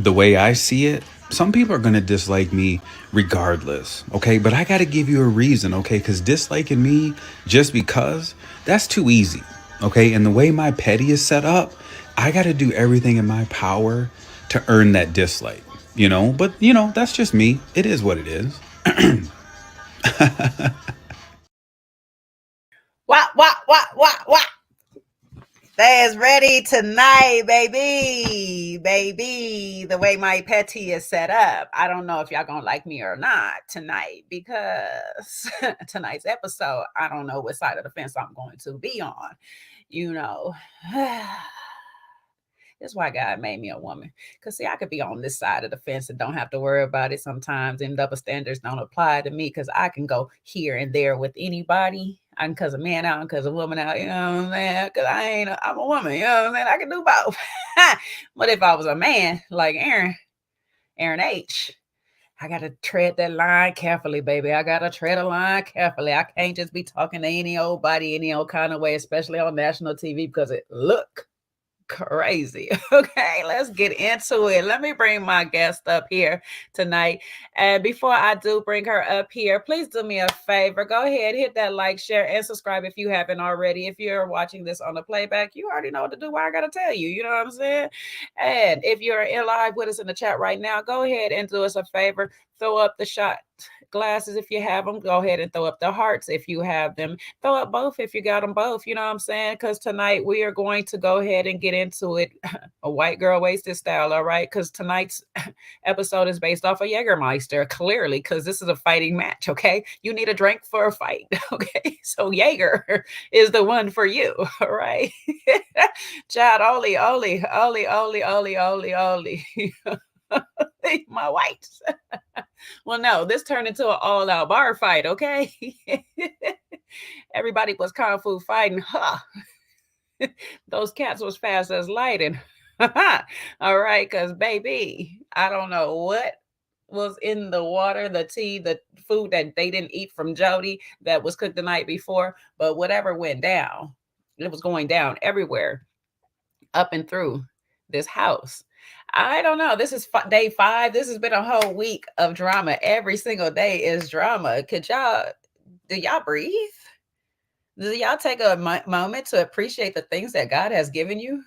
the way I see it, some people are going to dislike me regardless, okay? But I got to give you a reason, okay? Because disliking me just because, that's too easy, okay? And the way my petty is set up, I got to do everything in my power to earn that dislike, you know? But, you know, that's just me. It is what it is. What? There's ready tonight, baby. Baby, the way my petty is set up. I don't know if y'all gonna like me or not tonight because tonight's episode, I don't know what side of the fence I'm going to be on. You know. That's why God made me a woman. Because, see, I could be on this side of the fence and don't have to worry about it sometimes. And double standards don't apply to me because I can go here and there with anybody. I can cuss a man out and cuss a woman out. You know what I'm saying? Because I'm a woman. You know what I'm saying? I can do both. But if I was a man like Aaron H., I got to tread that line carefully, baby. I got to tread a line carefully. I can't just be talking to any old body, any old kind of way, especially on national TV because it look crazy. Okay, let's get into it. Let me bring my guest up here tonight. And before I do bring her up here, please do me a favor. Go ahead, hit that like, share, and subscribe if you haven't already. If you're watching this on the playback, you already know what to do. Why I gotta tell you, you know what I'm saying? And if you're in live with us in the chat right now, go ahead and do us a favor. Throw up the shot glasses if you have them. Go ahead and throw up the hearts if you have them. Throw up both if you got them both. You know what I'm saying? Because tonight we are going to go ahead and get into it a white girl wasted style. All right. Because tonight's episode is based off of Jägermeister, clearly, because this is a fighting match. Okay. You need a drink for a fight. Okay. So Jaeger is the one for you. All right. Chad, Oli. My white. Well, no, this turned into an all-out bar fight, okay? Everybody was kung fu fighting, huh? Those cats was fast as lightning. All right, because baby, I don't know what was in the water, the tea, the food that they didn't eat from Jody that was cooked the night before, but whatever went down, it was going down everywhere, up and through this house. I don't know. This is day 5. This has been a whole week of drama. Every single day is drama. Do y'all breathe? Do y'all take a moment to appreciate the things that God has given you?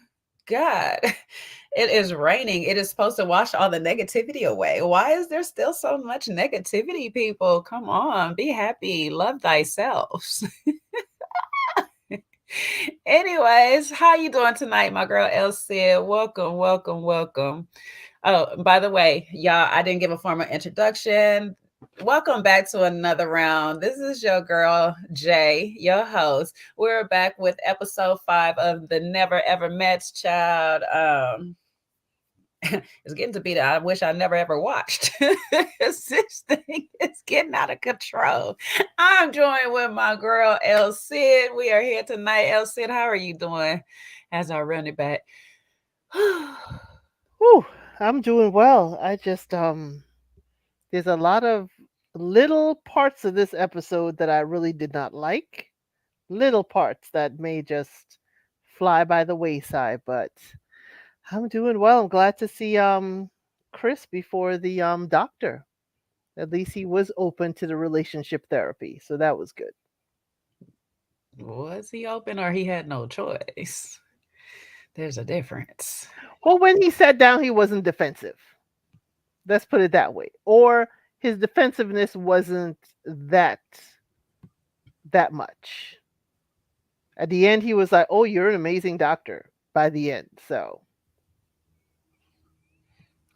God, it is raining. It is supposed to wash all the negativity away. Why is there still so much negativity, people? Come on, be happy. Love thyself. Anyways, how you doing tonight, my girl Elsie? Welcome. Oh, by the way, y'all, I didn't give a formal introduction. Welcome back to another round. This is your girl Jay, your host. We're back with episode 5 of the Never Ever METS child. It's getting to be that I wish I never ever watched. This thing is getting out of control. I'm joined with my girl El Cid. We are here tonight. El Cid, how are you doing? As I run it back. Whew, I'm doing well. There's a lot of little parts of this episode that I really did not like. Little parts that may just fly by the wayside, but I'm doing well. I'm glad to see Chris before the doctor. At least he was open to the relationship therapy, so that was good. Was he open or he had no choice? There's a difference. Well, when he sat down, he wasn't defensive. Let's put it that way. Or his defensiveness wasn't that much. At the end, he was like, "Oh, you're an amazing doctor." By the end, so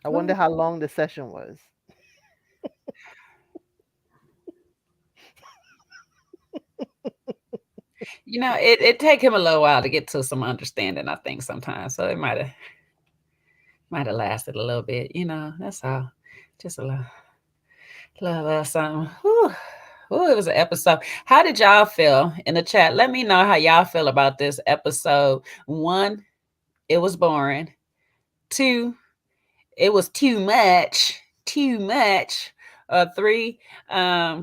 I wonder Well, how long the session was. it take him a little while to get to some understanding, I think, sometimes. So it might have lasted a little bit, that's all. Just a little something. Whew. Ooh, it was an episode. How did y'all feel in the chat? Let me know how y'all feel about this episode. 1, it was boring. 2, it was too much. Too much. 3, yeah,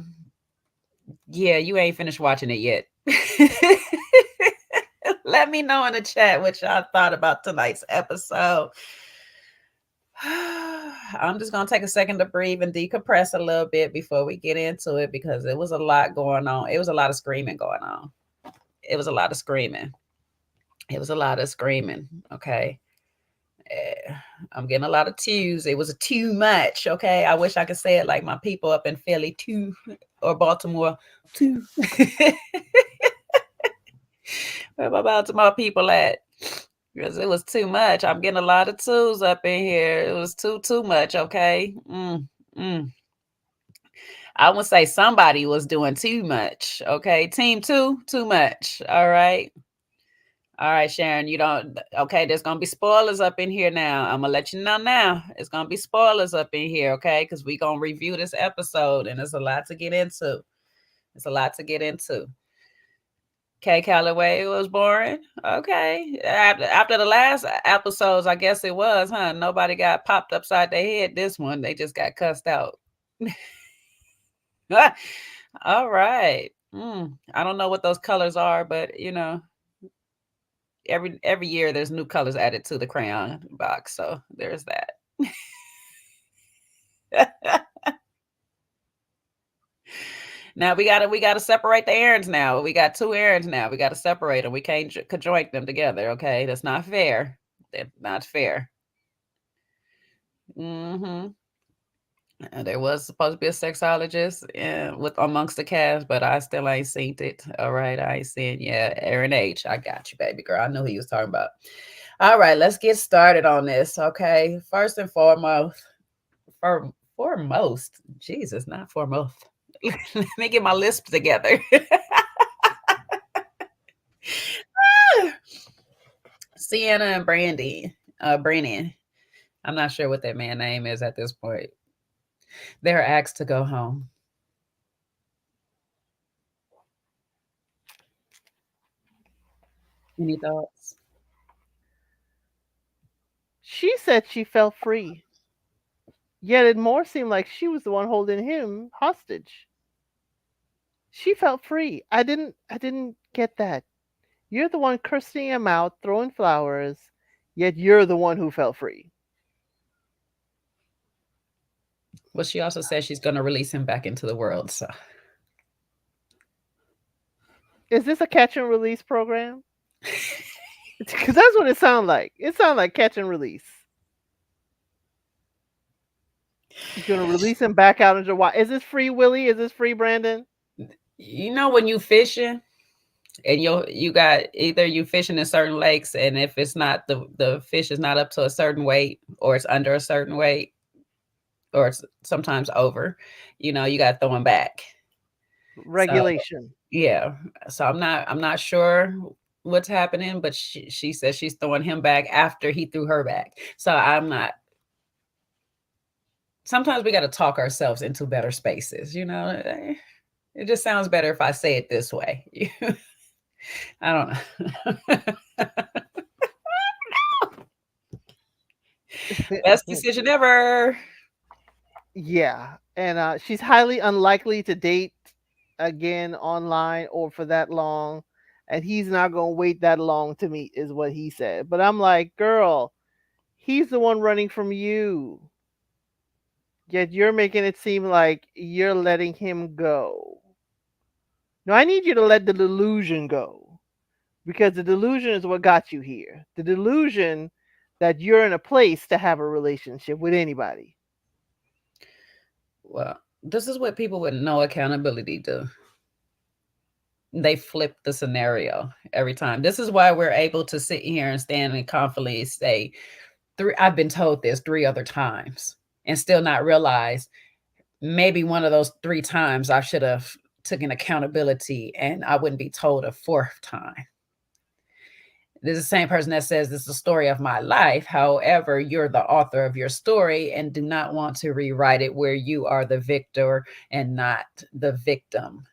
you ain't finished watching it yet. Let me know in the chat what y'all thought about tonight's episode. I'm just gonna take a second to breathe and decompress a little bit before we get into it because it was a lot going on. It was a lot of screaming going on. It was a lot of screaming. It was a lot of screaming. Okay. Eh, I'm getting a lot of twos. It was too much. Okay. I wish I could say it like my people up in Philly, too, or Baltimore, too. Where my Baltimore people at? Because it was too much. I'm getting a lot of twos up in here. It was too much. Okay. Mm. I would say somebody was doing too much. Okay. Team two, too much. All right. All right, Sharon, you don't. Okay, there's gonna be spoilers up in here now. I'm gonna let you know now. It's gonna be spoilers up in here, okay? Because we gonna review this episode, and there's a lot to get into. It's a lot to get into. Kay Calloway was boring. Okay, after the last episodes, I guess it was, huh? Nobody got popped upside their head. This one, they just got cussed out. All right. I don't know what those colors are, but every year there's new colors added to the crayon box, so there's that. Now we gotta separate the errands. Now we got two errands. Now we gotta separate them. We can't conjoin them together. Okay, that's not fair. That's not fair. Hmm. There was supposed to be a sexologist with amongst the cast, but I still ain't seen it. All right, I ain't seen. Yeah, Aaron H. I got you, baby girl. I know who he was talking about. All right, let's get started on this. Okay, first and foremost, foremost, Jesus, not foremost. Let me get my lisp together. Sienna and Brandy. I'm not sure what that man's name is at this point. They're asked to go home. Any thoughts? She said she felt free, yet it more seemed like she was the one holding him hostage. She felt free. I didn't get that. You're the one cursing him out, throwing flowers, yet you're the one who felt free. Well, she also says she's going to release him back into the world. So, Is this a catch and release program? Because that's what it sounded like. It sounded like catch and release. She's gonna release him back out into the wild. Is this free Willie? Is this free Brandon? when you fishing and you got either you fishing in certain lakes, and if it's not the fish is not up to a certain weight, or it's under a certain weight, or it's sometimes over, you got to throw them back. So Regulation. yeah, so I'm not sure what's happening, but she says she's throwing him back after he threw her back. So I'm not. Sometimes we got to talk ourselves into better spaces. It just sounds better if I say it this way. I don't know. Best decision ever. Yeah, and she's highly unlikely to date again online or for that long, and he's not gonna wait that long to meet, is what he said. But I'm like, girl, he's the one running from you. Yet you're making it seem like you're letting him go. No, I need you to let the delusion go. Because the delusion is what got you here. The delusion that you're in a place to have a relationship with anybody. Well, this is what people with no accountability do. They flip the scenario every time. This is why we're able to sit here and stand and confidently say, I've been told this 3 other times, and still not realize maybe one of those 3 times I should have taken accountability and I wouldn't be told a fourth time. This is the same person that says this is the story of my life. However, you're the author of your story and do not want to rewrite it where you are the victor and not the victim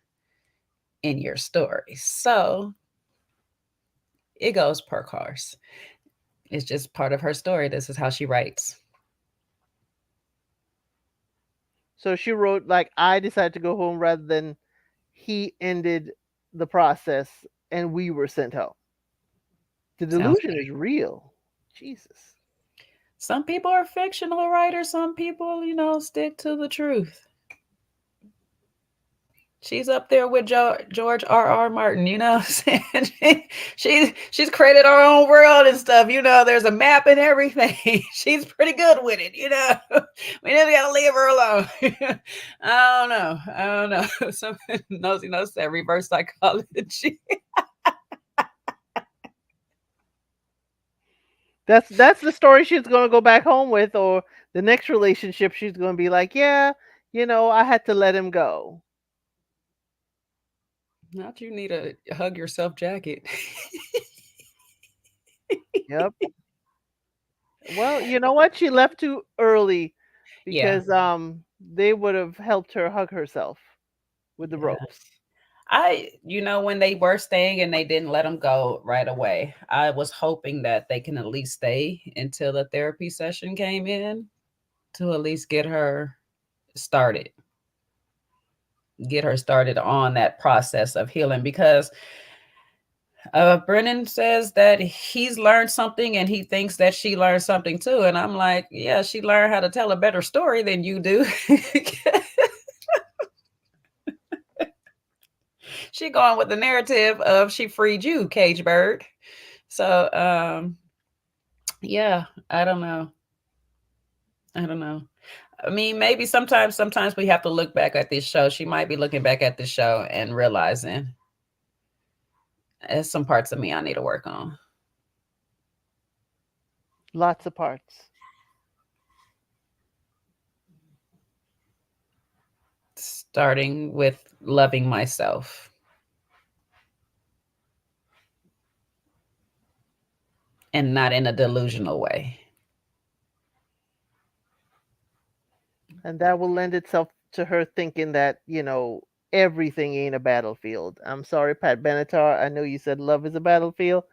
in your story. So it goes per course. It's just part of her story. This is how she writes. So she wrote, like, I decided to go home rather than he ended the process and we were sent home. The Sounds delusion is real. Jesus. Some people are fictional writers. Some people, stick to the truth. She's up there with George R. Martin, what I'm saying? She's created her own world and stuff. There's a map and everything. She's pretty good with it, We just gotta leave her alone. I don't know. Some nosy knows that reverse psychology. That's the story she's gonna go back home with, or the next relationship she's gonna be like, yeah, I had to let him go. Not you need a hug yourself jacket. Yep. Well, you know what? She left too early Yeah. because they would have helped her hug herself with the Yeah. ropes. When they were staying and they didn't let them go right away, I was hoping that they can at least stay until the therapy session came in to at least get her started on that process of healing, because Brennan says that he's learned something and he thinks that she learned something too. And I'm like, yeah, she learned how to tell a better story than you do. She going with the narrative of she freed you, cage bird. So, yeah, I don't know. I mean, maybe sometimes we have to look back at this show. She might be looking back at this show and realizing there's some parts of me I need to work on. Lots of parts. Starting with loving myself. And not in a delusional way. And that will lend itself to her thinking that, everything ain't a battlefield. I'm sorry, Pat Benatar. I know you said love is a battlefield,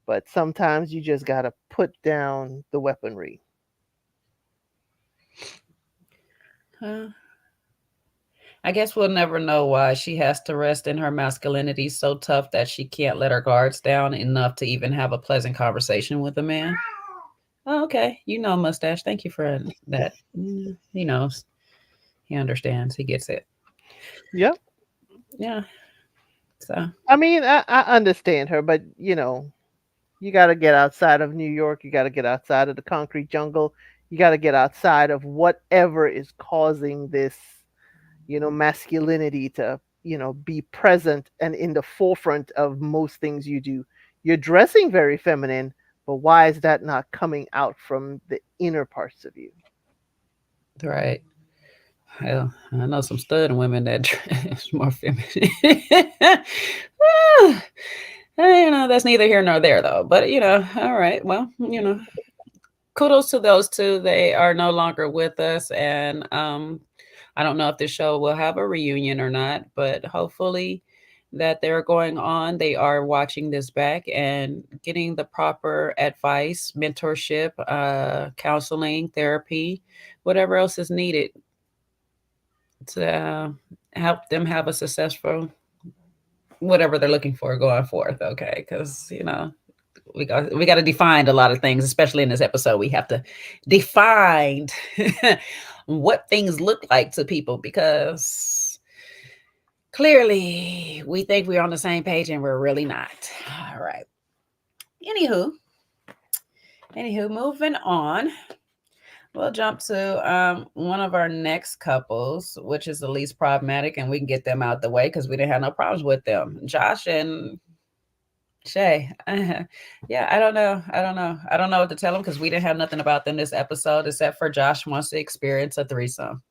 but sometimes you just got to put down the weaponry. I guess we'll never know why she has to rest in her masculinity so tough that she can't let her guards down enough to even have a pleasant conversation with a man. Oh, okay. Mustache. Thank you for that. He knows. He understands. He gets it. Yep. Yeah. So. I mean, I understand her, but you got to get outside of New York. You got to get outside of the concrete jungle. You got to get outside of whatever is causing this, masculinity to, be present and in the forefront of most things you do. You're dressing very feminine, but why is that not coming out from the inner parts of you? Right. Hell, I know some stud women that dress more feminine. That's neither here nor there, though. But, all right. Well, kudos to those two. They are no longer with us. And I don't know if the show will have a reunion or not, but hopefully that they're going on. They are watching this back and getting the proper advice, mentorship, counseling, therapy, whatever else is needed to help them have a successful whatever they're looking for going forth. Okay, because we got to define a lot of things, especially in this episode. We have to define what things look like to people, because clearly we think we're on the same page and we're really not. All right. Anywho, moving on. We'll jump to one of our next couples, which is the least problematic, and we can get them out the way because we didn't have no problems with them. Josh and Shay. Yeah, I don't know. I don't know what to tell them because we didn't have nothing about them this episode except for Josh wants to experience a threesome.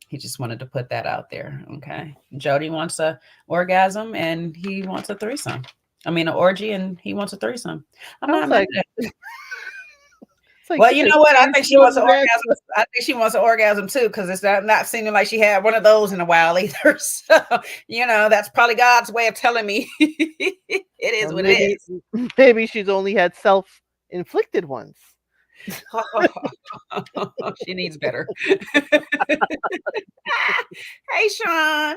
He just wanted to put that out there. Okay. Jody wants a orgasm and he wants a threesome. I mean, an orgy and he wants a threesome. I'm not mad at it. Well, you know what? I think she wants an orgasm. I think she wants an orgasm too, because it's not seeming like she had one of those in a while either. So, that's probably God's way of telling me it is what it is. Maybe she's only had self-inflicted ones. She needs better. Hey, Sean.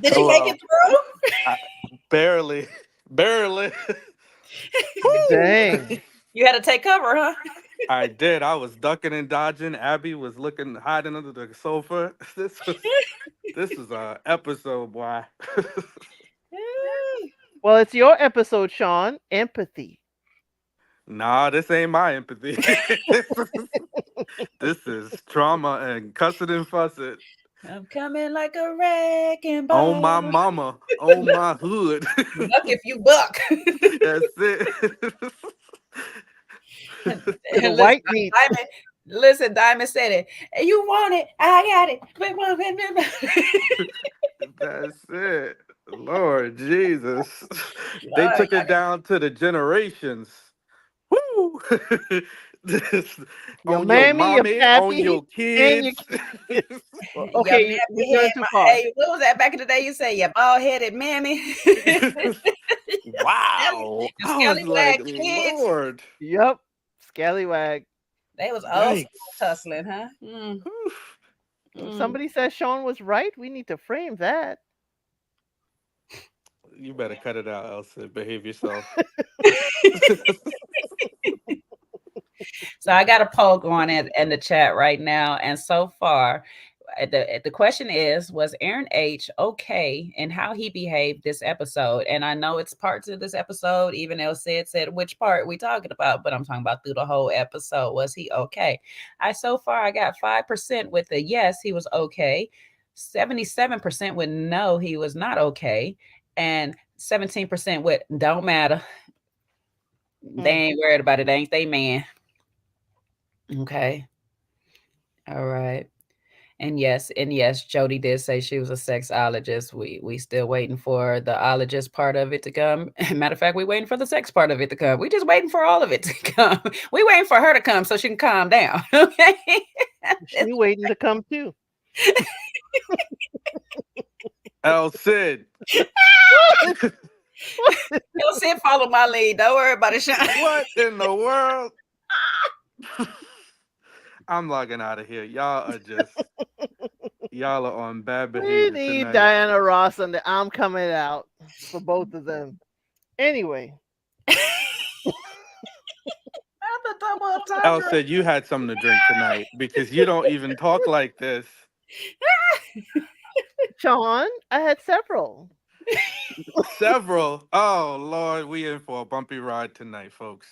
Did you make it through? Barely. Dang. You had to take cover, huh? I did. I was ducking and dodging. Abby was looking, hiding under the sofa. This was a episode, boy. Well, it's your episode, Sean. Empathy. Nah, this ain't my empathy. This is trauma and cussing and fussing. I'm coming like a wrecking On my ball. mama, on my hood. Buck if you buck. That's it. To the Listen, white meat. Diamond said it. You want it? I got it. That's it. Lord Jesus. They Lord, took it down to the generations. Woo! This, Your on your mammy, your mommy, on pappy, your and your kids. kids. your Okay, mammy you're going had too my, far. hey, what was that back in the day? You say your bald headed mammy. Wow. The I was like, scallywag kids. Lord. Yep. Scallywag. They was old Yikes. school tussling, huh? Oof. If somebody says Sean was right, we need to frame that. You better cut it out, Elsa. Behave yourself. So I got a poll going in the chat right now, and so far, the question is: was Aaron H okay in how he behaved this episode? And I know it's parts of this episode. Even El said which part we talking about, but I'm talking about through the whole episode. Was he okay? I got 5% with the yes, he was okay. 77% with no, he was not okay, and 17% with don't matter. They ain't worried about it. They ain't they man. Okay. All right. And yes, Jody did say she was a sexologist. We still waiting for the ologist part of it to come. Matter of fact, we waiting for the sex part of it to come. We just waiting for all of it to come. We waiting for her to come so she can calm down. Okay. She waiting to come too. El Cid. You'll see follow my lead. Don't worry about it, Sean. What in the world? I'm logging out of here. Y'all are on bad We behavior need tonight. Diana Ross on the I'm coming out for both of them. Anyway. El said you had something to drink tonight because you don't even talk like this. Sean, I had several. Several. Oh Lord, we in for a bumpy ride tonight, folks.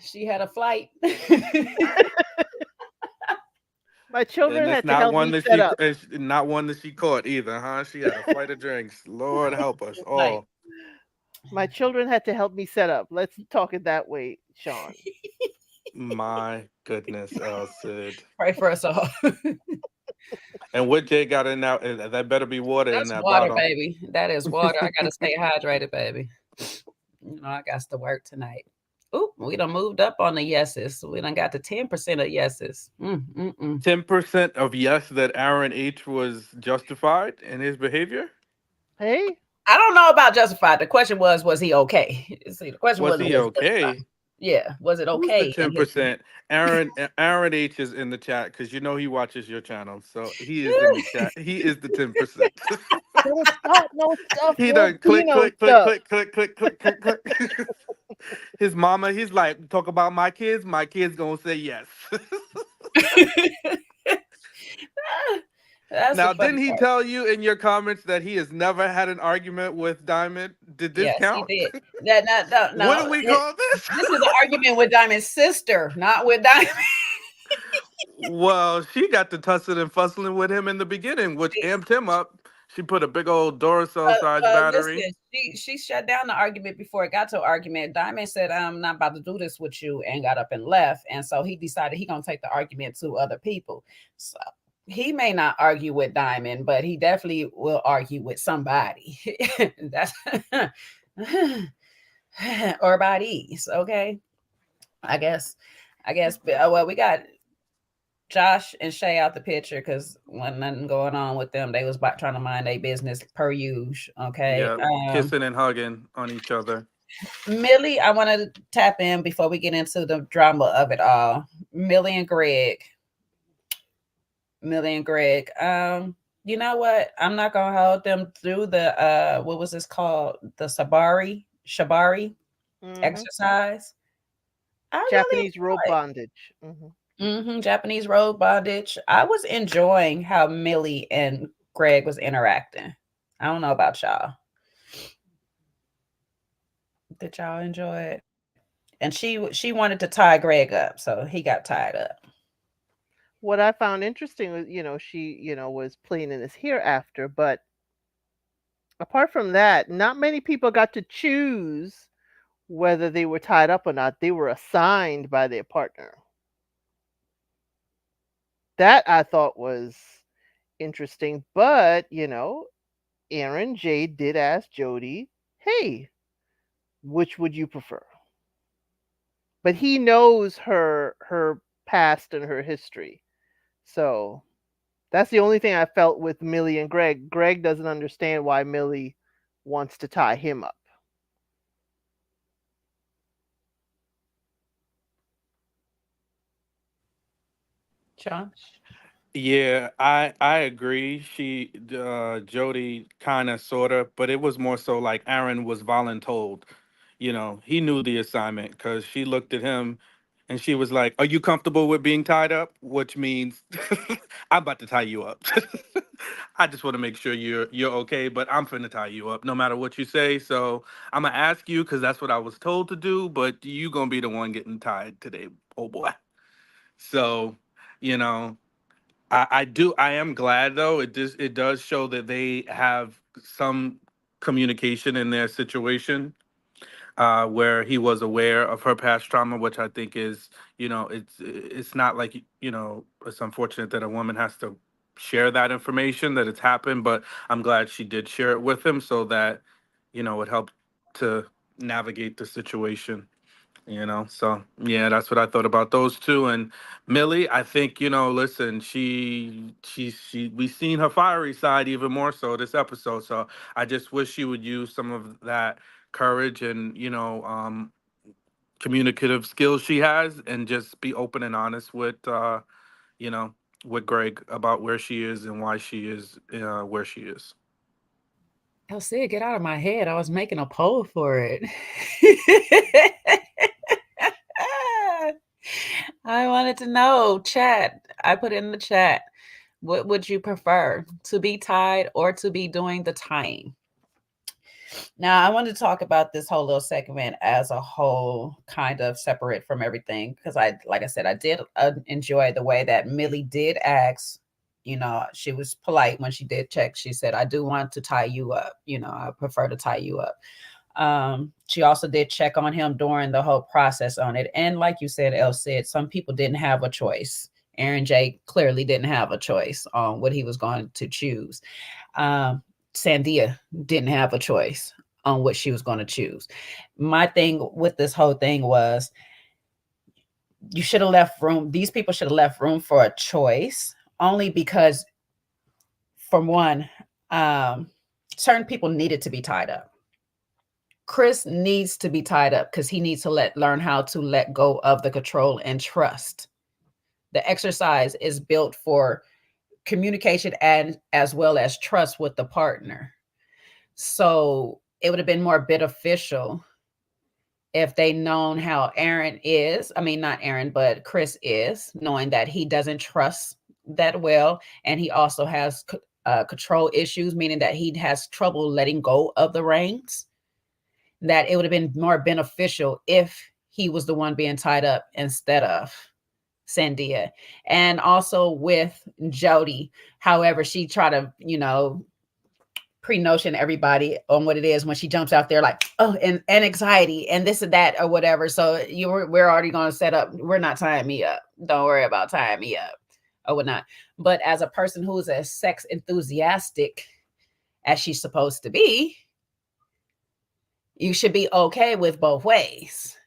She had a flight. My children And had it's to not help one me that set up. it's not one that she caught either, huh? She had a flight of drinks. Lord help us all. My children had to help me set up. Let's talk it that way, Sean. My goodness, El Cid. Pray for us all. And what Jay got in now? That better be water in That's that water, bottle. baby. That is water. I gotta stay hydrated, baby. You know, I got to work tonight. Ooh, we done moved up on the yeses. We done got to 10% of yeses. 10% of yes that Aaron H was justified in his behavior. Hey, I don't know about justified. The question was he okay? See, the question Was he okay? Yeah, was it Who's okay? the 10%? Aaron H is in the chat because you know he watches your channel, so he is in the chat. He is the 10%. no stuff, no stuff. He No done click, Dino click, click, stuff. click, click, click, click, click, click. His mama, he's like, talk about my kids. My kids gonna say yes. Now, didn't he tell you in your comments that he has never had an argument with Diamond? Did this count? He did. No. What do we call this? This is an argument with Diamond's sister, not with Diamond. Well, she got to tussling and fussling with him in the beginning, which amped him up. She put a big old Duracell size battery. Listen, she shut down the argument before it got to an argument. Diamond said, I'm not about to do this with you, and got up and left. And so he decided he gonna take the argument to other people. So he may not argue with Diamond, but he definitely will argue with somebody. That's or bodies, okay? I guess. Well, we got Josh and Shay out the picture because when nothing going on with them, they was trying to mind their business per usual. Okay. Yeah, kissing and hugging on each other. Millie, I want to tap in before we get into the drama of it all. Millie and Greg. You know what? I'm not gonna hold them through the what was this called? The Shabari Hmm. exercise. I really Japanese rope enjoyed. bondage. Hmm. Japanese road bondage. I was enjoying how Millie and Greg was interacting. I don't know about y'all. Did y'all enjoy it? And she wanted to tie Greg up, so he got tied up. What I found interesting was, she, was playing in his hereafter, but apart from that, not many people got to choose whether they were tied up or not. They were assigned by their partner. That I thought was interesting. But, Aaron J did ask Jody, hey, which would you prefer? But he knows her past and her history. So that's the only thing I felt with Millie and Greg. Greg doesn't understand why Millie wants to tie him up. John? Yeah, I agree. Jody kind of sort of, but it was more so like Aaron was voluntold. He knew the assignment because she looked at him and she was like, "Are you comfortable with being tied up?" Which means I'm about to tie you up. I just want to make sure you're okay, but I'm finna tie you up no matter what you say. So I'm gonna ask you because that's what I was told to do, but you gonna be the one getting tied today, oh boy. So, you know. I am glad though. It does show that they have some communication in their situation, where he was aware of her past trauma, which I think is, it's not like, it's unfortunate that a woman has to share that information that it's happened, but I'm glad she did share it with him so that, it helped to navigate the situation. So yeah, that's what I thought about those two. And Millie, I think, listen, she we seen her fiery side even more so this episode. So I just wish she would use some of that courage and, communicative skills she has and just be open and honest you know with Greg about where she is and why she is where she is. Oh, Sid, get out of my head. I was making a poll for it. I wanted to know, chat. I put in the chat. What would you prefer, to be tied or to be doing the tying? Now, I wanted to talk about this whole little segment as a whole, kind of separate from everything, because like I said, I did enjoy the way that Millie did ask. She was polite when she did check. She said, "I do want to tie you up. I prefer to tie you up." She also did check on him during the whole process on it, and like you said, El said, some people didn't have a choice. Aaron J clearly didn't have a choice on what he was going to choose. um, Sandia didn't have a choice on what she was going to choose. My thing with this whole thing was, you should have left room. These people should have left room for a choice, only because, for one, um, certain people needed to be tied up. Chris needs to be tied up because he needs to learn how to let go of the control and trust. The exercise is built for communication and as well as trust with the partner. So it would have been more beneficial if they known how Aaron is. I mean, not Aaron, but Chris is, knowing that he doesn't trust that well, and he also has control issues, meaning that he has trouble letting go of the reins. That it would have been more beneficial if he was the one being tied up instead of Sandia. And also with Jody, however, she tried to, pre-notion everybody on what it is when she jumps out there like, oh, and anxiety and this and that or whatever. So we're already going to set up, we're not tying me up, don't worry about tying me up or whatnot. But as a person who's as sex enthusiastic as she's supposed to be, you should be okay with both ways.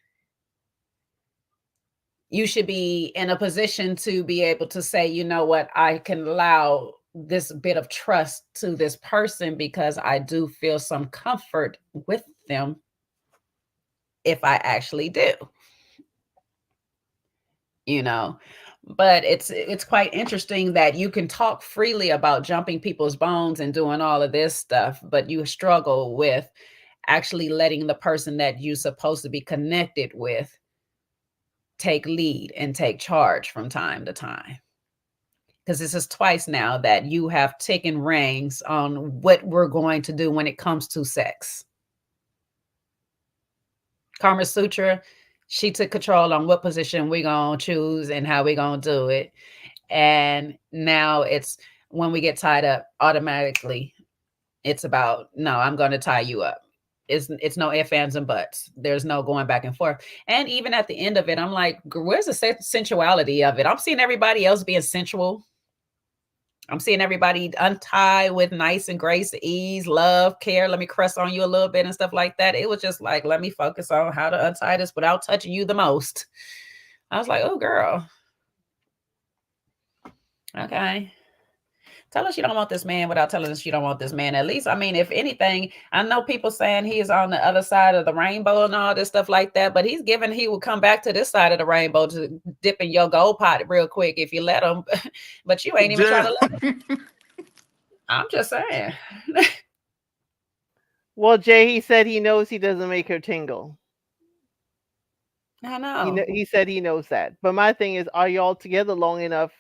You should be in a position to be able to say, you know what, I can allow this bit of trust to this person because I do feel some comfort with them if I actually do, you know. But it's quite interesting that you can talk freely about jumping people's bones and doing all of this stuff, but you struggle with actually letting the person that you're supposed to be connected with take lead and take charge from time to time. Because this is twice now that you have taken reins on what we're going to do when it comes to sex. Karma Sutra, she took control on what position we're going to choose and how we're going to do it. And now it's when we get tied up, automatically, it's about, no, I'm going to tie you up. It's no ifs, ands, and buts. There's no going back and forth. And even at the end of it, I'm like, where's the sensuality of it? I'm seeing everybody else being sensual. I'm seeing everybody untie with nice and grace, ease, love, care. Let me caress on you a little bit and stuff like that. It was just like, let me focus on how to untie this without touching you the most. I was like, oh, girl. Okay. Tell us you don't want this man without telling us you don't want this man. At least, I mean, if anything, I know people saying he's on the other side of the rainbow and all this stuff like that, but he will come back to this side of the rainbow to dip in your gold pot real quick if you let him. But you ain't even trying to let him. I'm just saying. Well, Jay, he said he knows he doesn't make her tingle. I know. He said he knows that. But my thing is, are y'all together long enough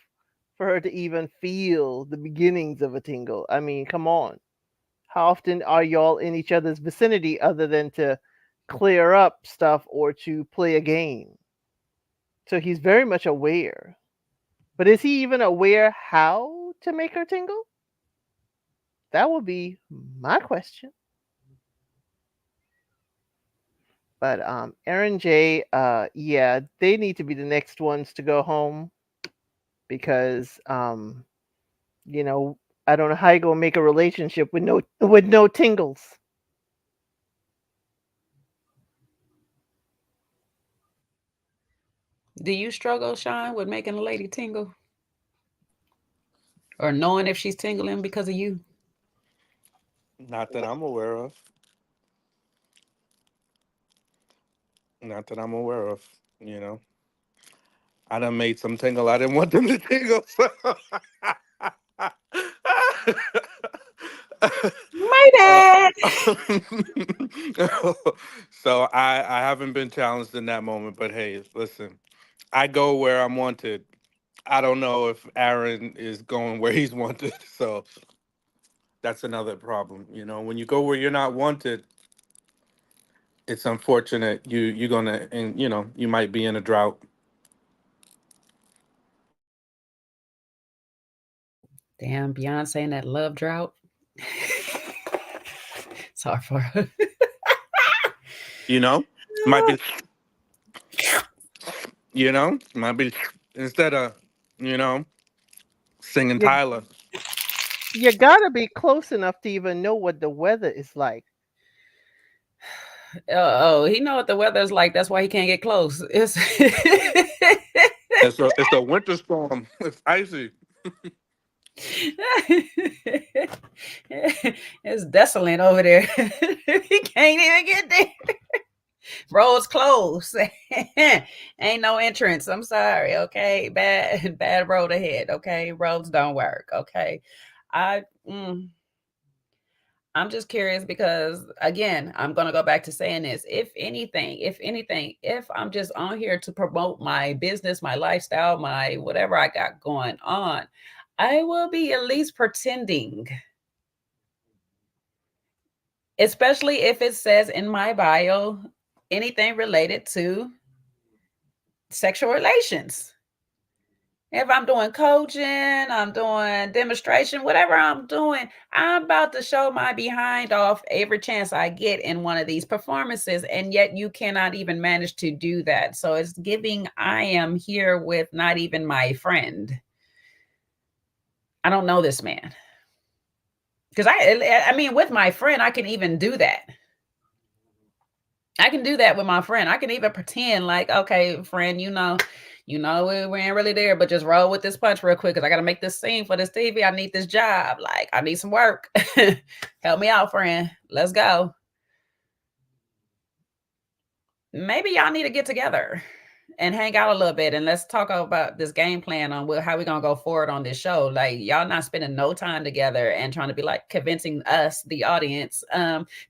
for her to even feel the beginnings of a tingle? I mean, come on. How often are y'all in each other's vicinity other than to clear up stuff or to play a game? So he's very much aware. But is he even aware how to make her tingle? That would be my question. But Aaron J, yeah, they need to be the next ones to go home because you know, I don't know how you gonna make a relationship with no tingles. Do you struggle, Sean, with making a lady tingle? Or knowing if she's tingling because of you? Not that I'm aware of. Not that I'm aware of. You know, I done made some tingle. I didn't want them to tingle. So. My bad. So I haven't been challenged in that moment, but hey, listen, I go where I'm wanted. I don't know if Aaron is going where he's wanted, so that's another problem. You know, when you go where you're not wanted, it's unfortunate. You're gonna, and you know, you might be in a drought. Damn, Beyonce in that love drought. Sorry for her. You know, might be. You know, might be instead of singing You, Tyler. you gotta be close enough to even know what the weather is like. Oh, he know what the weather is like. That's why he can't get close. It's It's a winter storm. It's icy. it's desolate over there. He can't even get there. Roads closed. Ain't no entrance. I'm sorry. Okay, bad road ahead. Okay, roads don't work. Okay, I. I'm just curious because again, I'm going to go back to saying this. If anything, if I'm just on here to promote my business, my lifestyle, my whatever I got going on, I will be at least pretending. Especially if it says in my bio anything related to sexual relations. If I'm doing coaching, I'm doing demonstration, whatever I'm doing, I'm about to show my behind off every chance I get in one of these performances. And yet you cannot even manage to do that. So it's giving, I am here with not even my friend. I don't know this man. Because I mean, with my friend, I can even do that. I can do that with my friend. I can even pretend like, okay, friend, we ain't really there, but just roll with this punch real quick because I got to make this scene for this TV. I need this job. Like, I need some work. Help me out, friend. Let's go. Maybe y'all need to get together and hang out a little bit, and let's talk about this game plan on how we're gonna go forward on this show. Like, y'all not spending no time together and trying to be like convincing us, the audience.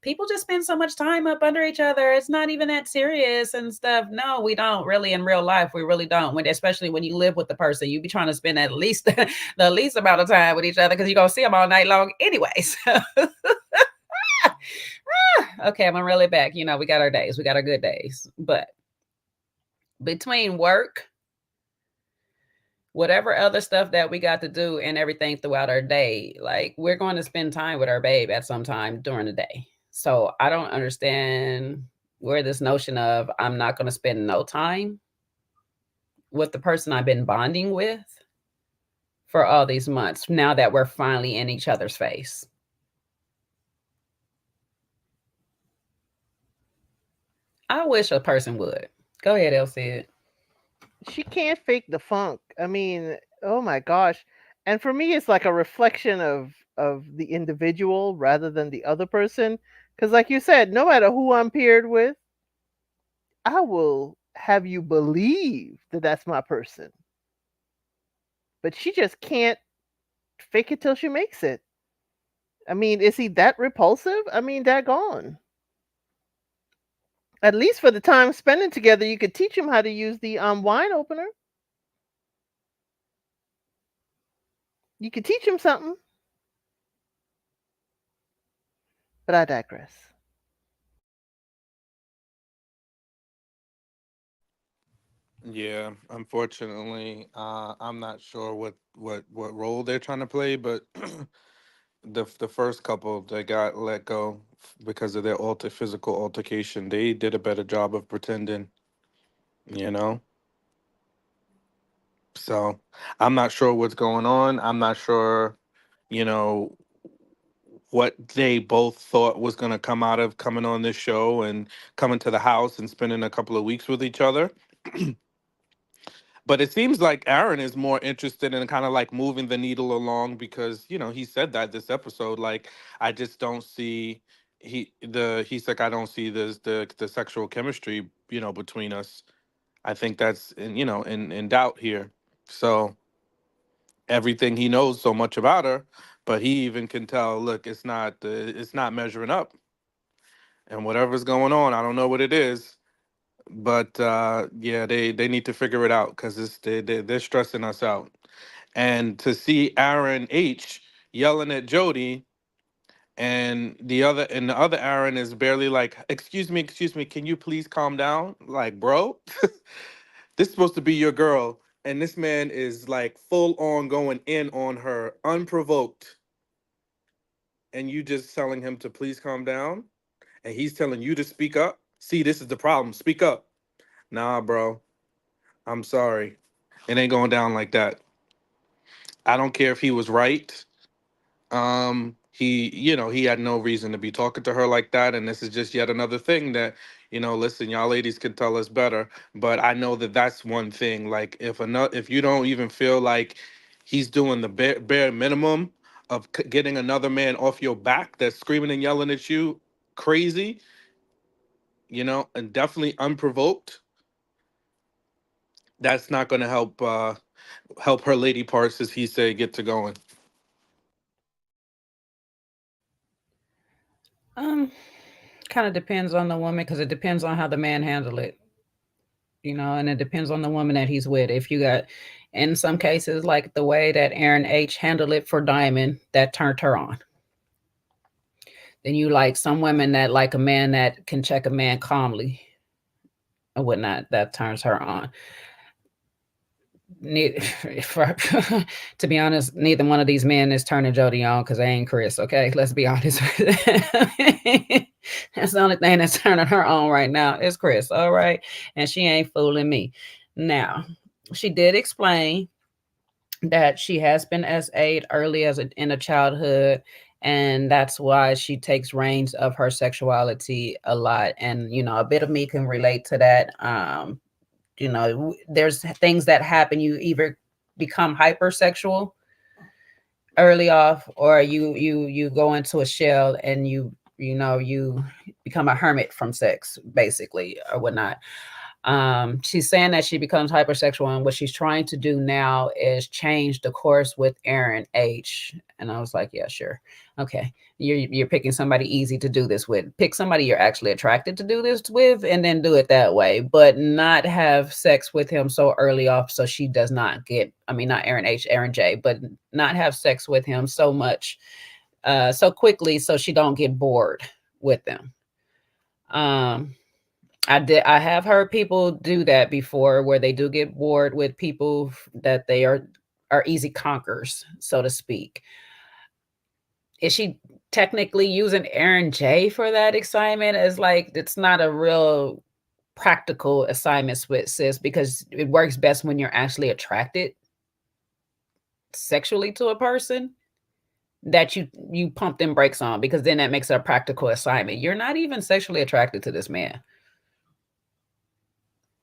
People just spend so much time up under each other. It's not even that serious and stuff. No, we don't really in real life. We really don't. Especially when you live with the person, you be trying to spend at least the least amount of time with each other because you're gonna see them all night long anyway. So. Okay, I'm gonna reel it back. We got our days, we got our good days, but between work, whatever other stuff that we got to do and everything throughout our day, like, we're going to spend time with our babe at some time during the day. So I don't understand where this notion of I'm not going to spend no time with the person I've been bonding with for all these months, now that we're finally in each other's face. I wish a person would. Go ahead, Elsie. She can't fake the funk. I mean, oh my gosh. And for me, it's like a reflection of the individual rather than the other person. Because, like you said, no matter who I'm paired with, I will have you believe that that's my person. But she just can't fake it till she makes it. I mean, is he that repulsive? I mean, daggone. At least for the time spending together, you could teach him how to use the wine opener. You could teach him something. But I digress. Yeah, unfortunately, I'm not sure what role they're trying to play, but the first couple that got let go because of their physical altercation, they did a better job of pretending, you know. So I'm not sure what's going on. I'm not sure, you know, what they both thought was going to come out of coming on this show and coming to the house and spending a couple of weeks with each other. But it seems like Aaron is more interested in kind of like moving the needle along because, he said that this episode, like, I just don't see he's like, I don't see the sexual chemistry, between us. I think that's in doubt here. So everything he knows so much about her, but he even can tell, look, it's not measuring up. And whatever's going on, I don't know what it is, but yeah, they need to figure it out because they're stressing us out. And to see Aaron H yelling at Jody, and the other Aaron is barely like, excuse me, can you please calm down? Like, bro, this is supposed to be your girl, and this man is like full on going in on her unprovoked, and you just telling him to please calm down, and he's telling you to speak up. See, this is the problem. Speak up. Nah, bro. I'm sorry. It ain't going down like that. I don't care if he was right. He had no reason to be talking to her like that, and this is just yet another thing that, listen, y'all ladies can tell us better, but I know that that's one thing. Like, if you don't even feel like he's doing the bare minimum of getting another man off your back that's screaming and yelling at you crazy, and definitely unprovoked, that's not going to help her lady parts, as he said, get to going. Um, Kind of depends on the woman because it depends on how the man handled it, and it depends on the woman that he's with. If you got, in some cases, like the way that Aaron H handled it for Diamond, that turned her on. Then you like some women that like a man that can check a man calmly or whatnot, that turns her on. To be honest, neither one of these men is turning Jody on because they ain't Chris. Okay, let's be honest. That's the only thing that's turning her on right now is Chris. All right, and she ain't fooling me. Now, she did explain that she has been SA'd early in a childhood, and that's why she takes reins of her sexuality a lot. And a bit of me can relate to that. There's things that happen. You either become hypersexual early off, or you go into a shell and you become a hermit from sex, basically, or whatnot. She's saying that she becomes hypersexual, and what she's trying to do now is change the course with Aaron H. And I was like, yeah, sure. Okay. You're picking somebody easy to do this with. Pick somebody you're actually attracted to do this with, and then do it that way, but not have sex with him so early off so she does not get, I mean, not Aaron H, Aaron J, but not have sex with him so much, so quickly so she don't get bored with them. I have heard people do that before, where they do get bored with people that they are easy conquerors, so to speak. Is she technically using Aaron J for that assignment? As like, it's not a real practical assignment with sis, because it works best when you're actually attracted sexually to a person that you pump them brakes on, because then that makes it a practical assignment. You're not even sexually attracted to this man.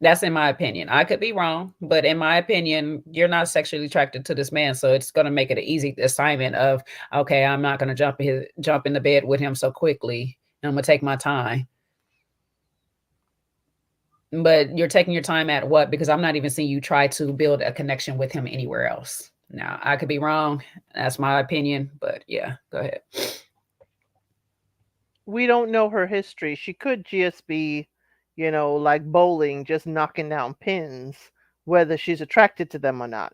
That's in my opinion. I could be wrong, but in my opinion, you're not sexually attracted to this man. So it's going to make it an easy assignment of, okay, I'm not going to jump in the bed with him so quickly. And I'm going to take my time. But you're taking your time at what? Because I'm not even seeing you try to build a connection with him anywhere else. Now, I could be wrong. That's my opinion. But yeah, go ahead. We don't know her history. She could just be, like bowling, just knocking down pins, whether she's attracted to them or not.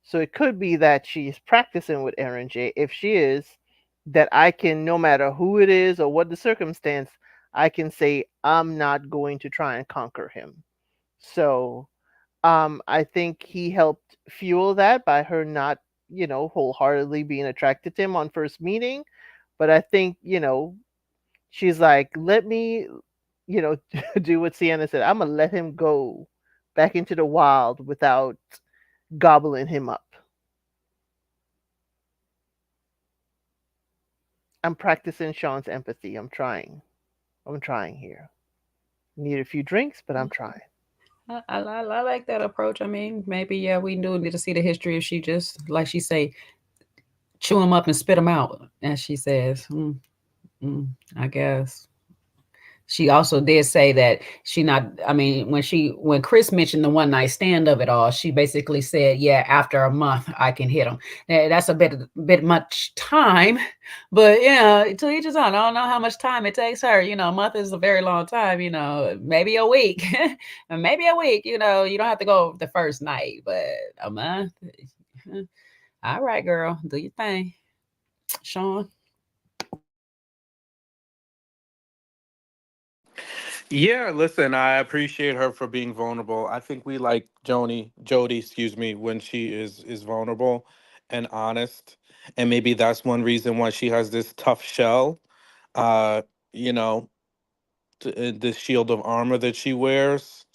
So it could be that she's practicing with Aaron J. If she is, that I can, no matter who it is or what the circumstance, I can say, I'm not going to try and conquer him. So I think he helped fuel that by her not, wholeheartedly being attracted to him on first meeting. But I think, she's like, let me, do what Sienna said. I'm going to let him go back into the wild without gobbling him up. I'm practicing Sean's empathy. I'm trying here. Need a few drinks, but I'm trying. I like that approach. I mean, maybe, yeah, we do need to see the history. If she just, like she say, chew them up and spit them out, as she says. I guess. She also did say that she not, I mean, when Chris mentioned the one night stand of it all, she basically said, yeah, after a month I can hit him. That's a bit much time, but yeah, to each his own. I don't know how much time it takes her. A month is a very long time, maybe a week. Maybe a week, you don't have to go the first night, but a month. All right, girl, do your thing. Sean. Yeah, listen, I appreciate her for being vulnerable. I think we like Jody, excuse me, when she is vulnerable and honest. And maybe that's one reason why she has this tough shell, uh, you know, this shield of armor that she wears.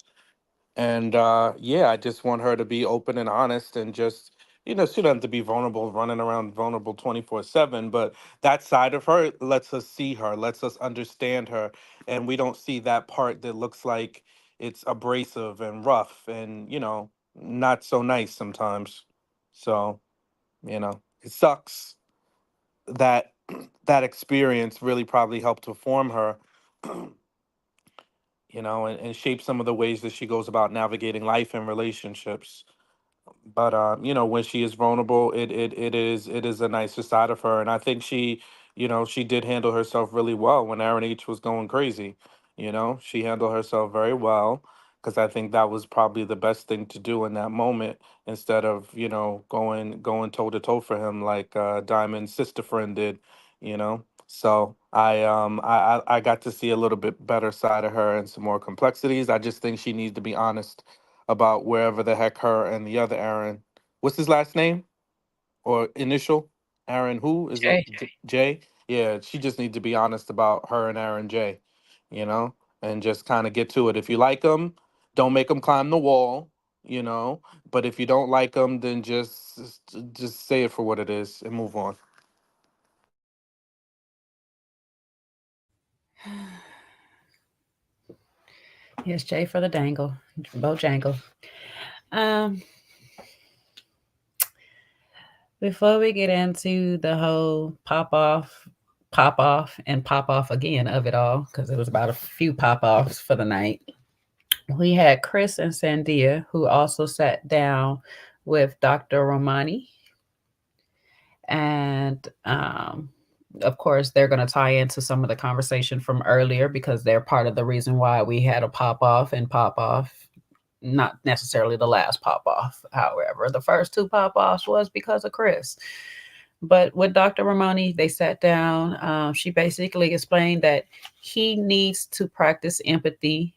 And yeah, I just want her to be open and honest and just, she doesn't have to be vulnerable, running around vulnerable 24/7, but that side of her lets us see her, lets us understand her. And we don't see that part that looks like it's abrasive and rough and, not so nice sometimes. So, it sucks that that experience really probably helped to form her, and shape some of the ways that she goes about navigating life and relationships. But when she is vulnerable, it is a nicer side of her. And I think she did handle herself really well when Aaron H was going crazy. She handled herself very well, because I think that was probably the best thing to do in that moment, instead of going toe to toe for him like Diamond's sister friend did. So I got to see a little bit better side of her and some more complexities. I just think she needs to be honest about wherever the heck her and the other Aaron, what's his last name or initial? Aaron who is it? Jay. Jay? Yeah, she just needs to be honest about her and Aaron J, you know, and just kind of get to it. If you like them, don't make them climb the wall, you know. But if you don't like them, then just say it for what it is and move on. Yes, Jay for the dangle, Bojangle. Um, Before we get into the whole pop off, and pop off again of it all, because it was about a few pop offs for the night. We had Chris and Sandia, who also sat down with Dr. Romani. And of course, they're going to tie into some of the conversation from earlier because they're part of the reason why we had a pop off and pop off. Not necessarily the last pop off, however. The first two pop offs was because of Chris. But with Dr. Ramoni, they sat down. She basically explained that he needs to practice empathy.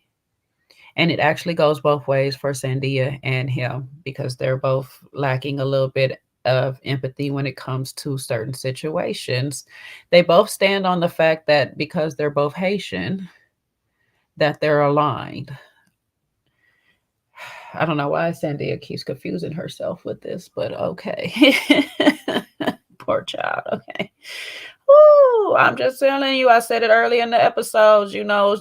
And it actually goes both ways for Sandia and him because they're both lacking a little bit of empathy when it comes to certain situations. They both stand on the fact that because they're both Haitian, that they're aligned. I don't know why Sandia keeps confusing herself with this, but okay. Poor child. Okay. Woo, I'm just telling you, I said it early in the episodes,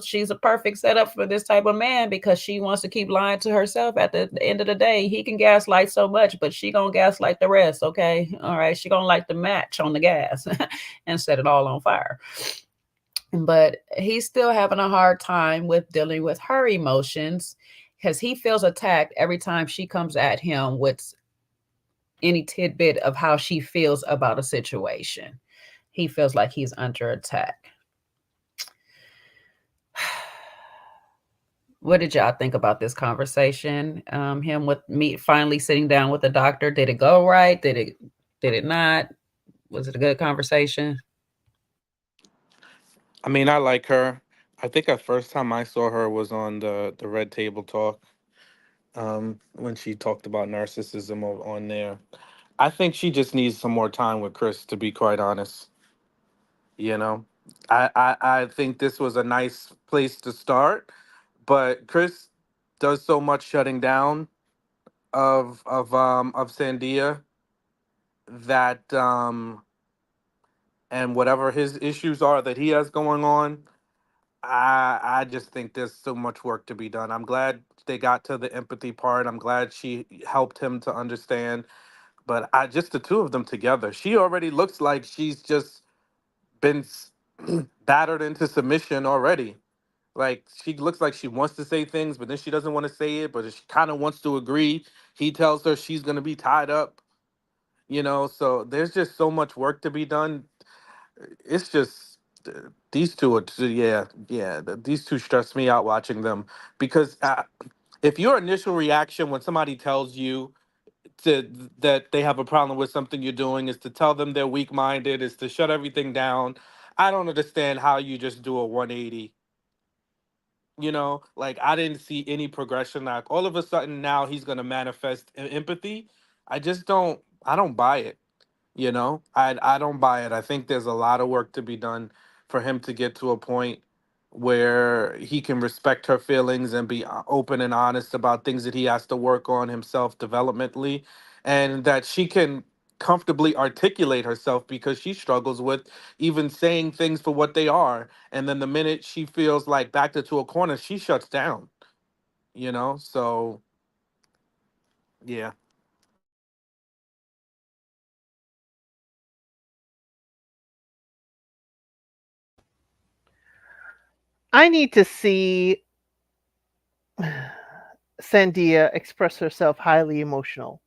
she's a perfect setup for this type of man because she wants to keep lying to herself. At the end of the day, he can gaslight so much, but she gonna gaslight the rest, okay? All right, she gonna light the match on the gas and set it all on fire. But he's still having a hard time with dealing with her emotions because he feels attacked every time she comes at him with any tidbit of how she feels about a situation. He feels like he's under attack. What did y'all think about this conversation? Him with me finally sitting down with the doctor. Did it go right? Did it not? Was it a good conversation? I mean, I like her. I think the first time I saw her was on the Red Table Talk, when she talked about narcissism on there. I think she just needs some more time with Chris, to be quite honest. You know, I think this was a nice place to start, but Chris does so much shutting down of Sandia that and whatever his issues are that he has going on, I just think there's so much work to be done. I'm glad they got to the empathy part. I'm glad she helped him to understand. But I just the two of them together, she already looks like she's just been battered into submission already. Like she looks like she wants to say things, but then she doesn't want to say it, but she kind of wants to agree. He tells her she's gonna be tied up, so there's just so much work to be done. It's just these two are yeah, yeah, these two stress me out watching them because if your initial reaction when somebody tells you to that they have a problem with something you're doing is to tell them they're weak-minded, is to shut everything down, I don't understand how you just do a 180. Like I didn't see any progression. Like all of a sudden now he's gonna manifest empathy. I don't buy it. I don't buy it. I think there's a lot of work to be done for him to get to a point where he can respect her feelings and be open and honest about things that he has to work on himself developmentally, and that she can comfortably articulate herself because she struggles with even saying things for what they are. And then the minute she feels like backed into a corner, she shuts down. So yeah. I need to see Sandia express herself highly emotional.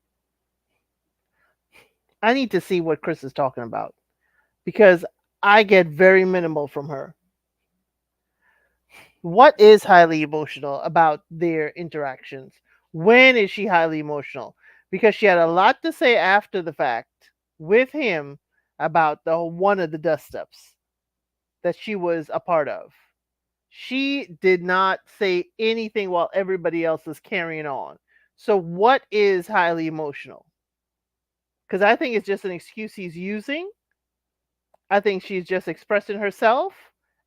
I need to see what Chris is talking about because I get very minimal from her. What is highly emotional about their interactions? When is she highly emotional? Because she had a lot to say after the fact with him about the one of the dust ups that she was a part of. She did not say anything while everybody else is carrying on. So what is highly emotional? Because I think it's just an excuse he's using. I think she's just expressing herself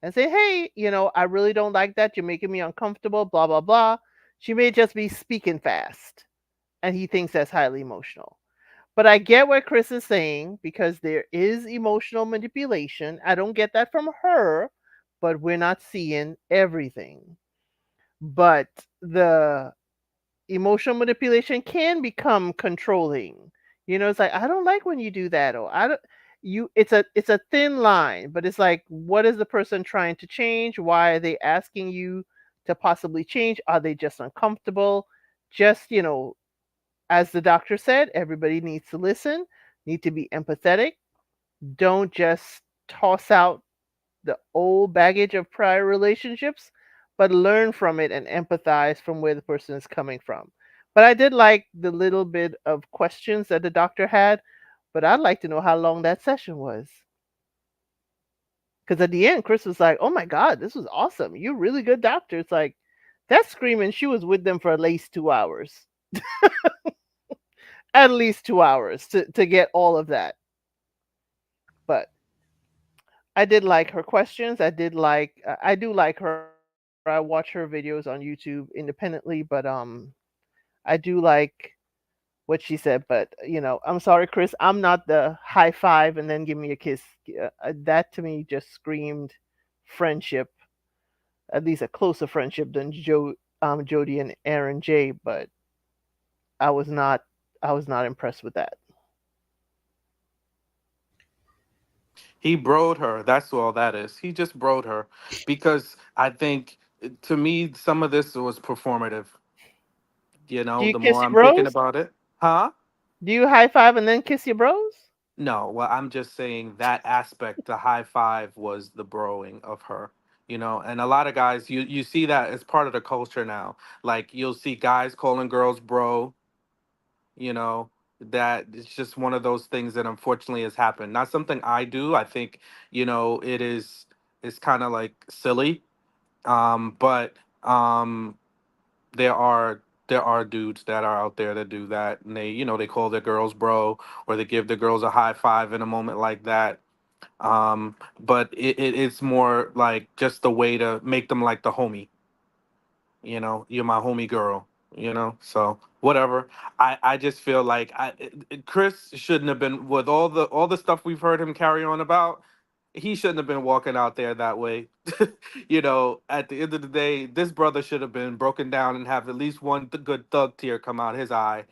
and say, hey, I really don't like that. You're making me uncomfortable, blah, blah, blah. She may just be speaking fast and he thinks that's highly emotional. But I get what Chris is saying because there is emotional manipulation. I don't get that from her, but we're not seeing everything. But the emotional manipulation can become controlling. It's like I don't like when you do that, or I don't. It's a thin line, but it's like, what is the person trying to change? Why are they asking you to possibly change? Are they just uncomfortable? Just, as the doctor said, everybody needs to listen, need to be empathetic. Don't just toss out the old baggage of prior relationships, but learn from it and empathize from where the person is coming from. But I did like the little bit of questions that the doctor had, but I'd like to know how long that session was. Because at the end, Chris was like, "Oh my God, this was awesome. You're a really good doctor." It's like, that's screaming she was with them for at least 2 hours. At least 2 hours to get all of that. But I did like her questions. I do like her. I watch her videos on YouTube independently, but I do like what she said. But I'm sorry, Chris, I'm not the high five and then give me a kiss. That to me just screamed friendship, at least a closer friendship than Jody and Aaron J. But I was not, I was not impressed with that. He broed her. That's all that is. He just broed her because I think, to me, some of this was performative. Do you The more kiss your I'm thinking bros? about it, huh? Do you high five and then kiss your bros? No, well, I'm just saying that aspect, the high five was the broing of her. And a lot of guys, you see that as part of the culture now. Like you'll see guys calling girls bro, you know, that it's just one of those things that unfortunately has happened. Not something I do. I think, it's kind of like silly. But there are there are dudes that are out there that do that, and they call their girls bro, or they give the girls a high five in a moment like that. But it's more like just a way to make them like the homie. You're my homie girl. So whatever. I just feel like Chris shouldn't have been, with all the stuff we've heard him carry on about. He shouldn't have been walking out there that way. At the end of the day, this brother should have been broken down and have at least one good thug tear come out his eye.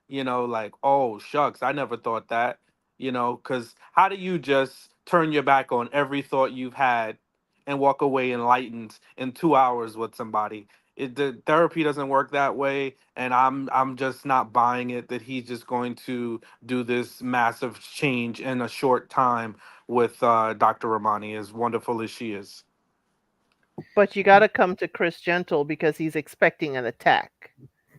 Like, oh shucks, I never thought that. Because how do you just turn your back on every thought you've had and walk away enlightened in 2 hours with somebody? The therapy doesn't work that way, and I'm just not buying it that he's just going to do this massive change in a short time with Dr. Ramani, as wonderful as she is. But you got to come to Chris gentle because he's expecting an attack.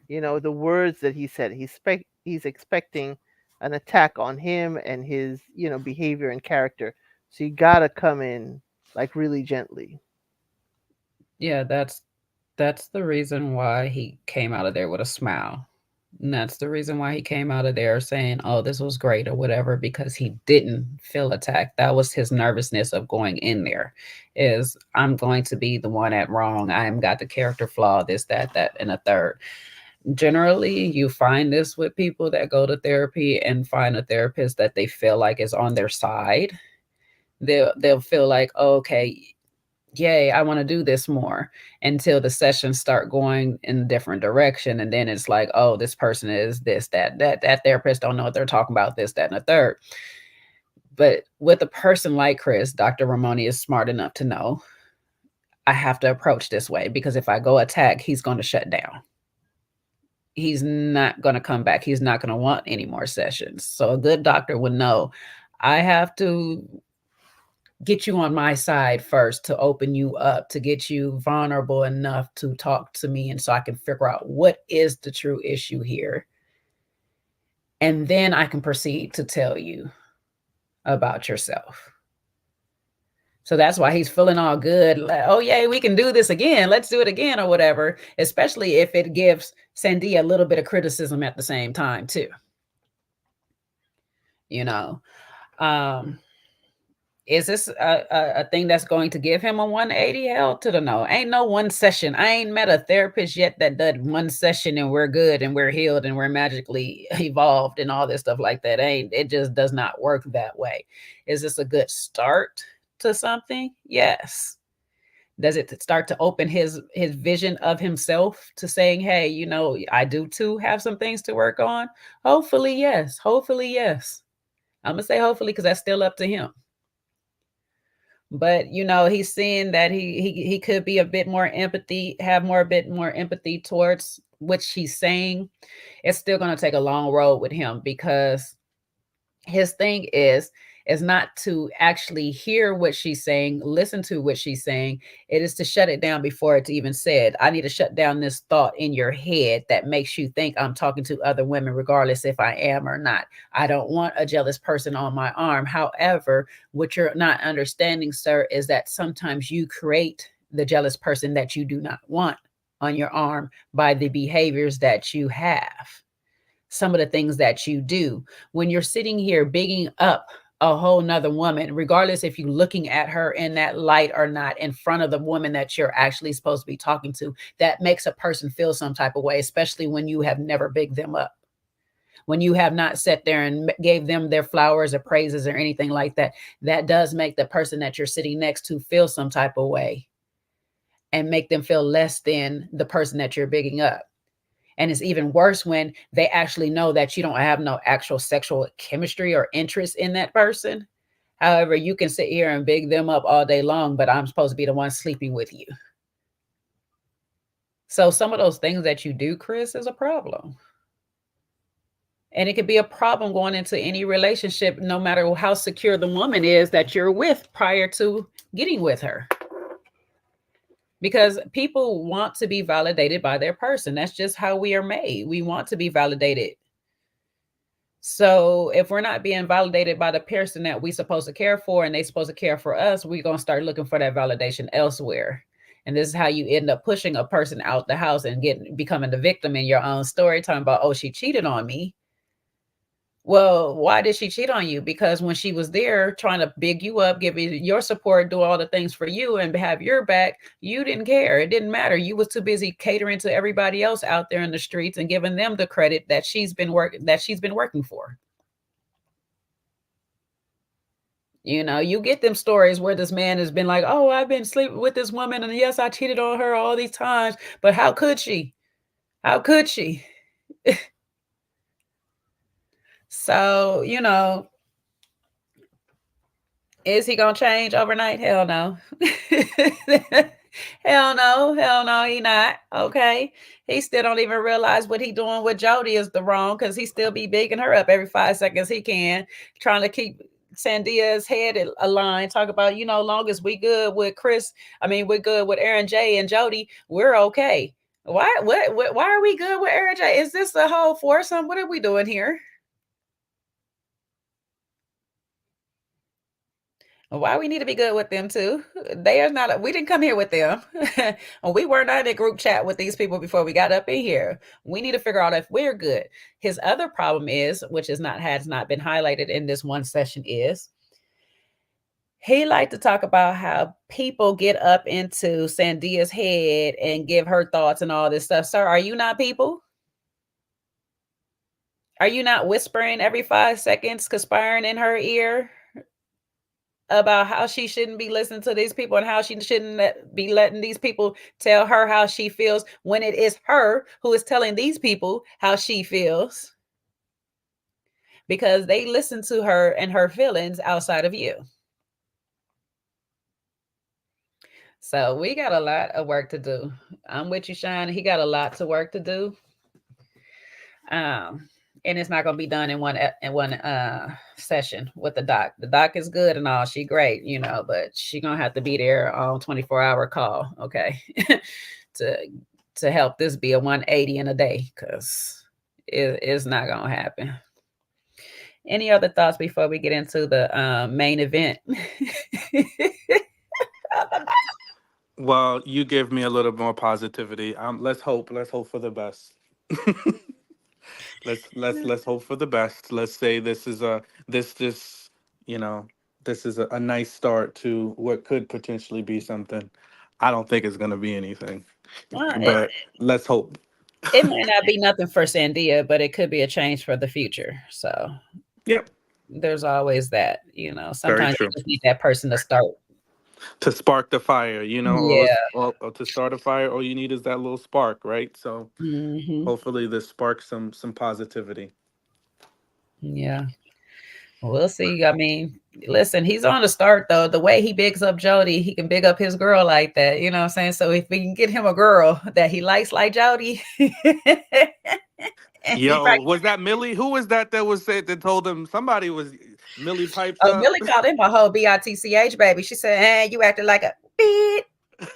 The words that he said, he's expecting an attack on him and his, behavior and character. So you got to come in like really gently. Yeah, that's the reason why he came out of there with a smile. And that's the reason why he came out of there saying, "Oh, this was great," or whatever, because he didn't feel attacked. That was his nervousness of going in there. Is I'm going to be the one at wrong. I am got the character flaw, this, that, and a third. Generally, you find this with people that go to therapy and find a therapist that they feel like is on their side. They'll feel like, oh, okay, yay, I want to do this more, until the sessions start going in a different direction. And then it's like, oh, this person is this, that therapist don't know what they're talking about, this, that, and a third. But with a person like Chris, Dr. Ramoni is smart enough to know I have to approach this way, because if I go attack, he's going to shut down. He's not going to come back. He's not going to want any more sessions. So a good doctor would know I have to get you on my side first, to open you up, to get you vulnerable enough to talk to me, and so I can figure out what is the true issue here. And then I can proceed to tell you about yourself. So that's why he's feeling all good. Like, oh, yay, we can do this again. Let's do it again, or whatever, especially if it gives Sandy a little bit of criticism at the same time, too. You know, is this a thing that's going to give him a 180? Hell to the no. Ain't no one session. I ain't met a therapist yet that did one session and we're good and we're healed and we're magically evolved and all this stuff like that. It just does not work that way. Is this a good start to something? Yes. Does it start to open his vision of himself to saying, hey, I do too have some things to work on? Hopefully, yes. Hopefully, yes. I'm going to say hopefully, because that's still up to him. But he's seeing that he could be a bit more empathy, have more a bit more empathy towards what she's saying. It's still going to take a long road with him, because his thing is not to actually hear what she's saying, listen to what she's saying. It is to shut it down before it's even said. I need to shut down this thought in your head that makes you think I'm talking to other women, regardless if I am or not. I don't want a jealous person on my arm. However, what you're not understanding, sir, is that sometimes you create the jealous person that you do not want on your arm by the behaviors that you have, some of the things that you do. When you're sitting here bigging up a whole nother woman, regardless if you're looking at her in that light or not, in front of the woman that you're actually supposed to be talking to, that makes a person feel some type of way, especially when you have never bigged them up, when you have not sat there and gave them their flowers or praises or anything like that. That does make the person that you're sitting next to feel some type of way, and make them feel less than the person that you're bigging up. And it's even worse when they actually know that you don't have no actual sexual chemistry or interest in that person. However, you can sit here and big them up all day long, but I'm supposed to be the one sleeping with you. So some of those things that you do, Chris, is a problem. And it could be a problem going into any relationship, no matter how secure the woman is that you're with prior to getting with her. Because people want to be validated by their person. That's just how we are made. We want to be validated. So if we're not being validated by the person that we're supposed to care for, and they're supposed to care for us, we're going to start looking for that validation elsewhere. And this is how you end up pushing a person out the house and becoming the victim in your own story, talking about, oh, she cheated on me. Well, why did she cheat on you? Because when she was there trying to big you up, give you your support, do all the things for you and have your back, you didn't care. It didn't matter. You was too busy catering to everybody else out there in the streets and giving them the credit that she's been working for. You get them stories where this man has been like, oh, I've been sleeping with this woman, and yes, I cheated on her all these times, but how could she? How could she? So, is he gonna change overnight? Hell no. Hell no, he not. Okay. He still don't even realize what he doing with Jody is the wrong, because he still be bigging her up every 5 seconds he can, trying to keep Sandia's head aligned. Talk about, long as we good with we're good with Aaron J and Jody, we're okay. Why are we good with Aaron J? Is this a whole foursome? What are we doing here? Why we need to be good with them too? They are not. We didn't come here with them. We were not in a group chat with these people before we got up in here. We need to figure out if we're good. His other problem is, which has not been highlighted in this one session, is he liked to talk about how people get up into Sandia's head and give her thoughts and all this stuff. Sir, are you not people? Are you not whispering every 5 seconds, conspiring in her ear about how she shouldn't be listening to these people and how she shouldn't be letting these people tell her how she feels, when it is her who is telling these people how she feels, because they listen to her and her feelings outside of you. So we got a lot of work to do. I'm with you, Shine. He got a lot to work to do. And it's not going to be done in one session with the doc. The doc is good and all, she great, but she gonna have to be there on 24-hour call, okay, to help this be a 180 in a day, because it's not gonna happen. Any other thoughts before we get into the main event? Well, you give me a little more positivity. Let's hope for the best. Let's hope for the best. Let's say this is this you know this is a nice start to what could potentially be something. I don't think it's gonna be anything, Well, but let's hope. it might not be nothing for Sandia, but it could be a change for the future. So Yep, there's always that, very sometimes you true. just need that person to start. To spark the fire, Yeah. or to start a fire, all you need is that little spark, right? So Hmm. hopefully this sparks some positivity. Yeah. We'll see. I mean, listen, he's on the start though. The way he bigs up Jody, he can big up his girl like that. You know what I'm saying? So if we can get him a girl that he likes like Jody, and he Yo, probably was that Millie? Who was that was said that told him somebody was Millie piped up? Millie called him a whole bitch, baby. She said, "Hey, you acting like a bitch.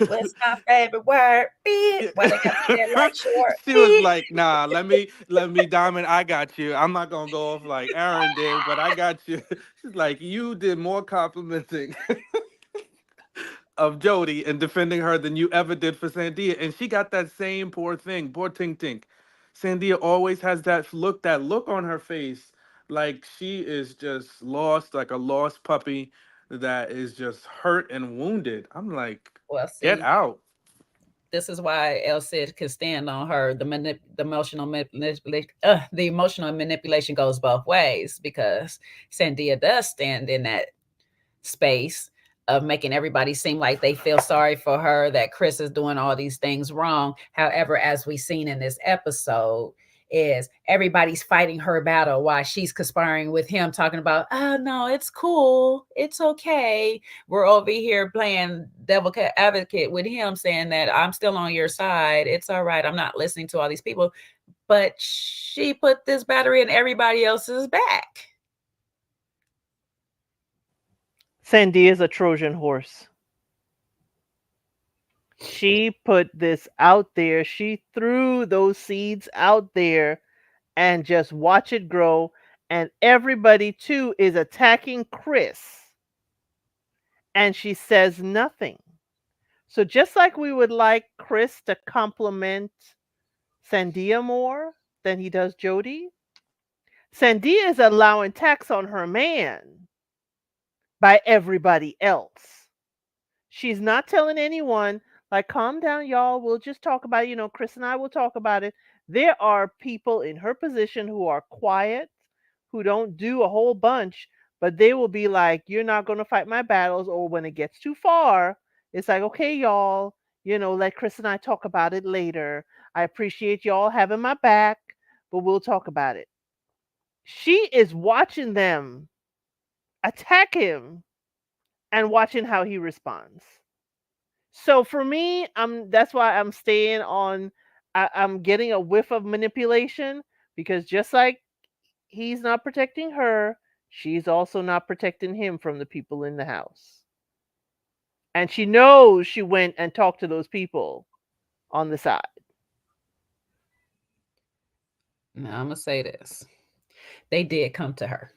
What's my favorite word? Bitch. Why they gotta be that light short? She was Bitch." like, "Nah, let me, Diamond. I got you. I'm not gonna go off like Aaron did, but I got you." She's like, "You did more complimenting of Jody and defending her than you ever did for Sandia, and she got that same poor thing, poor tink tink. Sandia always has that look on her face, like she is just lost, like a lost puppy that is just hurt and wounded. I'm like, Well, get see, out. this is why El Cid can stand on her. The emotional manipulation goes both ways because Sandia does stand in that space of making everybody seem like they feel sorry for her, that Chris is doing all these things wrong. However, as we've seen in this episode, is everybody's fighting her battle while she's conspiring with him, talking about, oh no, it's cool, it's okay. We're over here playing devil advocate with him, saying that I'm still on your side. It's all right. I'm not listening to all these people. But she put this battery in everybody else's back. Sandy is a Trojan horse. She put this out there. She threw those seeds out there and just watch it grow. And everybody, too, is attacking Chris. And she says nothing. So just like we would like Chris to compliment Sandia more than he does Jody, Sandia is allowing attacks on her man by everybody else. She's not telling anyone, like, calm down, y'all. We'll just talk about it. Chris and I will talk about it. There are people in her position who are quiet, who don't do a whole bunch, but they will be like, you're not going to fight my battles. Or when it gets too far, it's like, okay, y'all, let Chris and I talk about it later. I appreciate y'all having my back, but we'll talk about it. She is watching them attack him and watching how he responds. So for me, that's why I'm staying on. I'm getting a whiff of manipulation because just like he's not protecting her, she's also not protecting him from the people in the house. And she knows she went and talked to those people on the side. Now I'm gonna say this. They did come to her.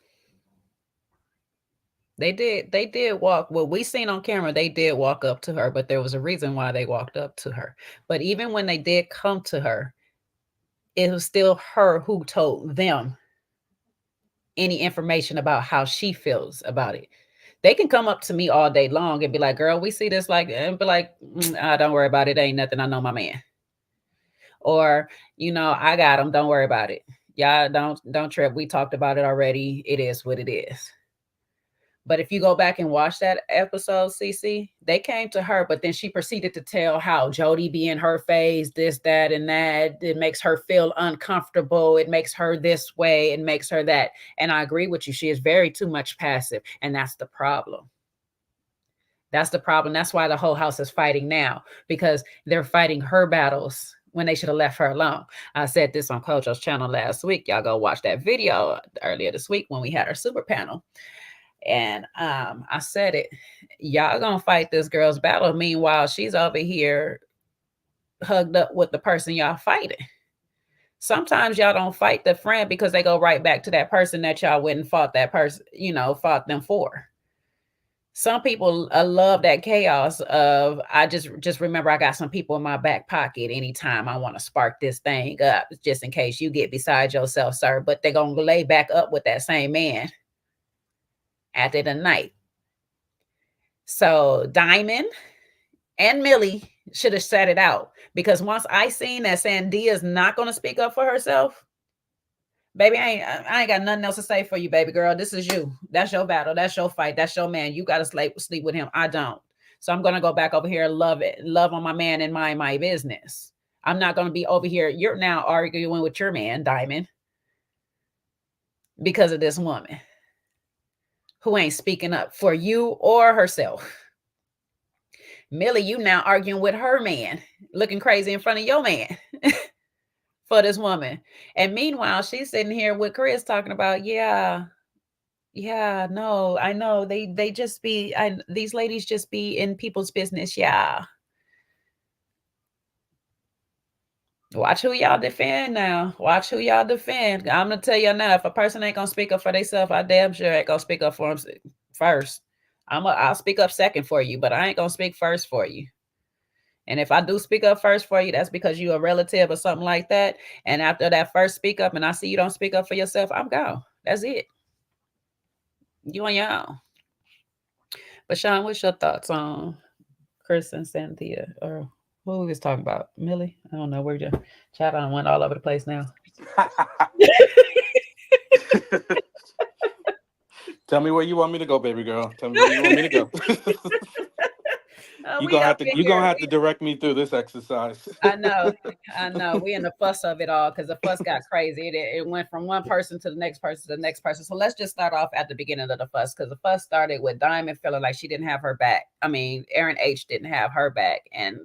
They did walk. What we seen on camera, they did walk up to her, but there was a reason why they walked up to her. But even when they did come to her, it was still her who told them any information about how she feels about it. They can come up to me all day long and be like, girl, we see this, like, and be like, don't worry about it. Ain't nothing. I know my man. Or, I got him. Don't worry about it. Y'all don't trip. We talked about it already. It is what it is. But if you go back and watch that episode, CC, they came to her, but then she proceeded to tell how Jody be in her face, this, that, and that. It makes her feel uncomfortable. It makes her this way. It makes her that. And I agree with you. She is very too much passive. And that's the problem. That's the problem. That's why the whole house is fighting now, because they're fighting her battles when they should have left her alone. I said this on Kojo's channel last week. Y'all go watch that video earlier this week when we had our super panel. And I said it, y'all gonna fight this girl's battle. Meanwhile, she's over here hugged up with the person y'all fighting. Sometimes y'all don't fight the friend because they go right back to that person that y'all went and fought that person, fought them for. Some people love that chaos of, I just remember I got some people in my back pocket anytime I want to spark this thing up, just in case you get beside yourself, sir. But they're gonna lay back up with that same man after the night. So Diamond and Millie should have set it out, because once I seen that Sandia is not going to speak up for herself, baby, I ain't got nothing else to say for you, baby girl. This is you. That's your battle. That's your fight. That's your man. You got to sleep with him. I don't. So I'm going to go back over here and love on my man and mind my business. I'm not going to be over here. You're now arguing with your man, Diamond, because of this woman. who ain't speaking up for you or herself. Millie, you now arguing with her man, looking crazy in front of your man for this woman. And meanwhile, she's sitting here with Chris talking about, yeah, no, I know they just be these ladies just be in people's business. Yeah. Watch who y'all defend now. Watch who y'all defend. I'm gonna tell you now, if a person ain't gonna speak up for themselves, I damn sure ain't gonna speak up for them first. I'll speak up second for you, but I ain't gonna speak first for you. And if I do speak up first for you, that's because you a relative or something like that. And after that first speak up, and I see you don't speak up for yourself, I'm gone. That's it. You on your own. But Sean, what's your thoughts on Chris and Cynthia, or what we was talking about? Millie? I don't know. We're just chat on went all over the place now. Tell me where you want me to go, baby girl. Tell me where you want me to go. We up in you here. gonna have to direct me through this exercise. I know, I know. We in the fuss of it all because the fuss got crazy. It went from one person to the next person to the next person. So let's just start off at the beginning of the fuss, because the fuss started with Diamond feeling like she didn't have her back. I mean, Aaron H didn't have her back, and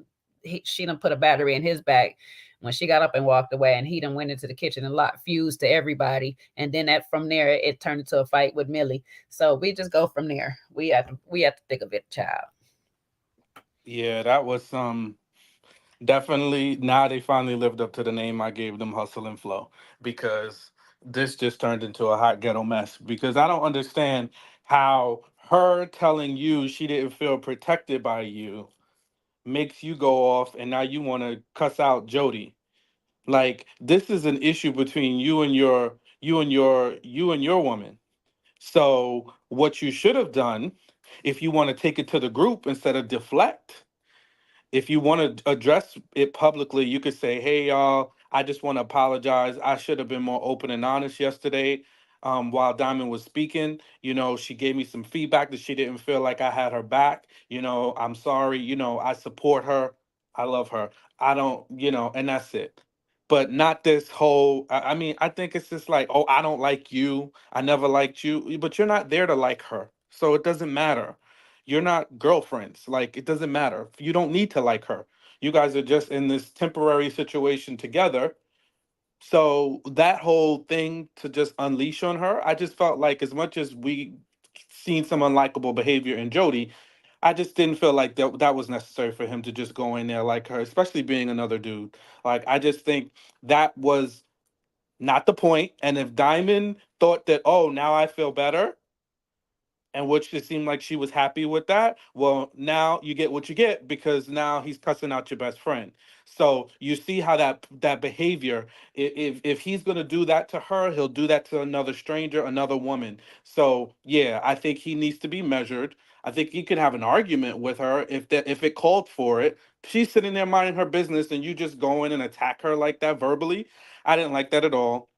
she done put a battery in his back when she got up and walked away, and he done went into the kitchen and locked fuse to everybody. And then from there, it turned into a fight with Millie. So we just go from there. We have to think of it, child. Yeah, that was definitely, now they finally lived up to the name I gave them, Hustle and Flow, because this just turned into a hot ghetto mess. Because I don't understand how her telling you she didn't feel protected by you makes you go off and now you want to cuss out Jody. Like, this is an issue between you and your woman. So what you should have done, if you want to take it to the group instead of deflect, if you want to address it publicly, you could say, "Hey, y'all, I just want to apologize. I should have been more open and honest yesterday. While Diamond was speaking, she gave me some feedback that she didn't feel like I had her back. I'm sorry. I support her. I love her. I don't, and that's it. But not this whole. I mean, I think it's just like, oh, I don't like you. I never liked you. But you're not there to like her, so it doesn't matter. You're not girlfriends. Like, it doesn't matter. You don't need to like her. You guys are just in this temporary situation together. So that whole thing to just unleash on her, I just felt like, as much as we seen some unlikable behavior in Jody, I just didn't feel like that was necessary for him to just go in there like her, especially being another dude. Like, I just think that was not the point. And if Diamond thought that, oh, now I feel better, and which it seemed like she was happy with that. Well, now you get what you get, because now he's cussing out your best friend. So you see how that behavior, if he's gonna do that to her, he'll do that to another stranger, another woman. So yeah, I think he needs to be measured. I think he could have an argument with her if it called for it. She's sitting there minding her business, and you just go in and attack her like that verbally. I didn't like that at all.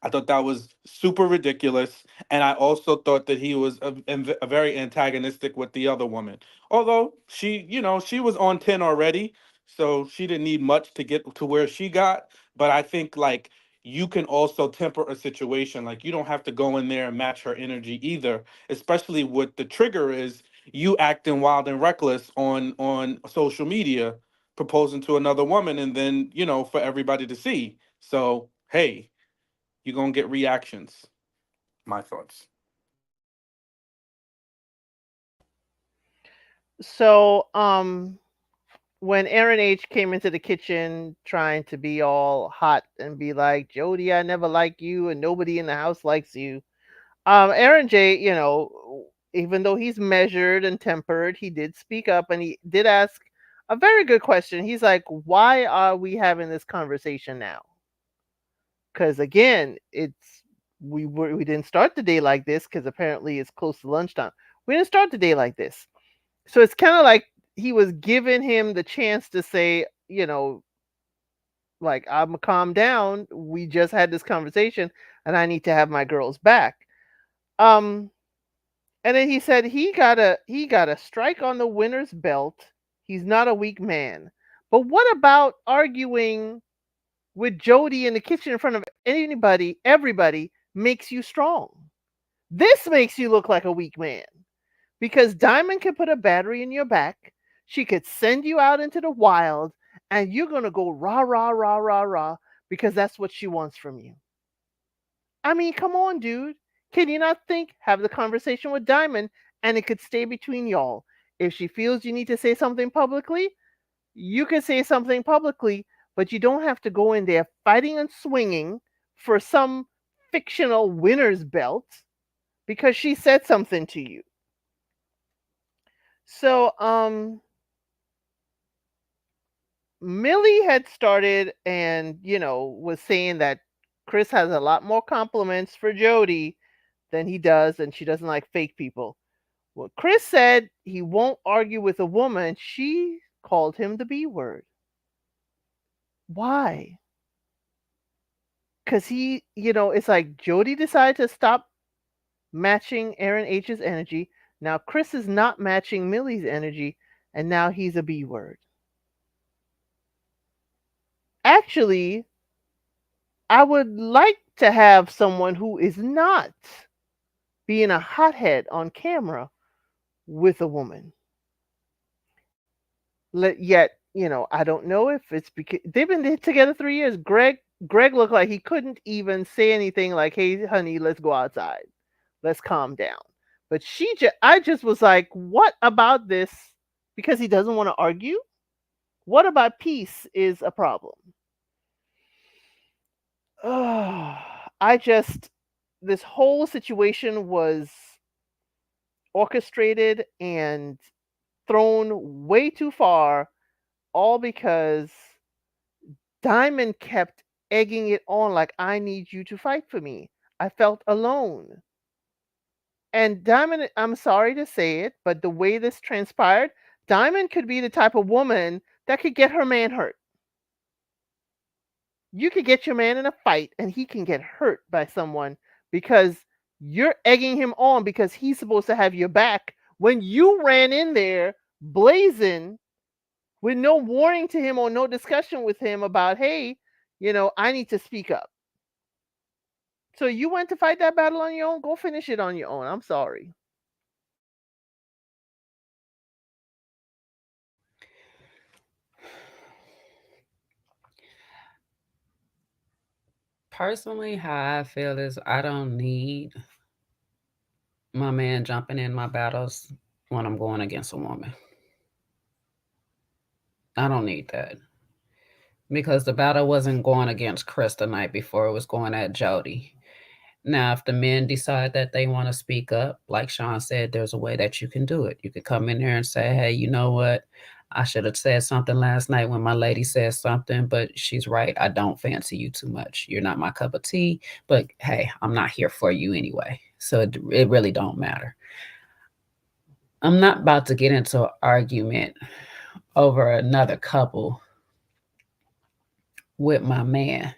I thought that was super ridiculous. And I also thought that he was a very antagonistic with the other woman. Although she was on 10 already, so she didn't need much to get to where she got. But I think, like, you can also temper a situation. Like, you don't have to go in there and match her energy either, especially with the trigger is you acting wild and reckless on social media, proposing to another woman, and then, for everybody to see. So, hey, you're gonna get reactions. My thoughts. So, when Aaron H came into the kitchen trying to be all hot and be like, Jody, I never like you and nobody in the house likes you. Aaron J, even though he's measured and tempered, he did speak up and he did ask a very good question. He's like, why are we having this conversation now? Because again, we didn't start the day like this, because apparently it's close to lunchtime. We didn't start the day like this. So it's kind of like he was giving him the chance to say, like, I'm gonna calm down. We just had this conversation and I need to have my girls back. Um, and then he said he got a strike on the winner's belt. He's not a weak man. But what about arguing with Jody in the kitchen in front of everybody makes you strong? This makes you look like a weak man because Diamond can put a battery in your back. She could send you out into the wild and you're going to go rah, rah, rah, rah, rah because that's what she wants from you. I mean, come on, dude. Can you not have the conversation with Diamond and it could stay between y'all? If she feels you need to say something publicly, you can say something publicly, but you don't have to go in there fighting and swinging for some fictional winner's belt because she said something to you. So, Millie had started and, was saying that Chris has a lot more compliments for Jody than he does, and she doesn't like fake people. Well, Chris said he won't argue with a woman. She called him the B word. Why? Because it's like Jody decided to stop matching Aaron H's energy. Now Chris is not matching Millie's energy, and now he's a B word. Actually, I would like to have someone who is not being a hothead on camera with a woman. Yet, I don't know if it's because they've been together 3 years. Greg looked like he couldn't even say anything like, "Hey, honey, let's go outside. Let's calm down." But I just was like, what about this? Because he doesn't want to argue? What about peace is a problem? This whole situation was orchestrated and thrown way too far, all because Diamond kept egging it on like, I need you to fight for me. I felt alone. And Diamond, I'm sorry to say it, but the way this transpired, Diamond could be the type of woman that could get her man hurt. You could get your man in a fight and he can get hurt by someone because you're egging him on because he's supposed to have your back when you ran in there blazing with no warning to him or no discussion with him about, hey, I need to speak up. So you went to fight that battle on your own? Go finish it on your own. I'm sorry. Personally, how I feel is I don't need my man jumping in my battles when I'm going against a woman. I don't need that. Because the battle wasn't going against Chris the night before, it was going at Jody. Now, if the men decide that they want to speak up, like Sean said, there's a way that you can do it. You could come in there and say, hey, you know what? I should have said something last night when my lady said something, but she's right. I don't fancy you too much. You're not my cup of tea, but hey, I'm not here for you anyway. So it really don't matter. I'm not about to get into an argument over another couple with my man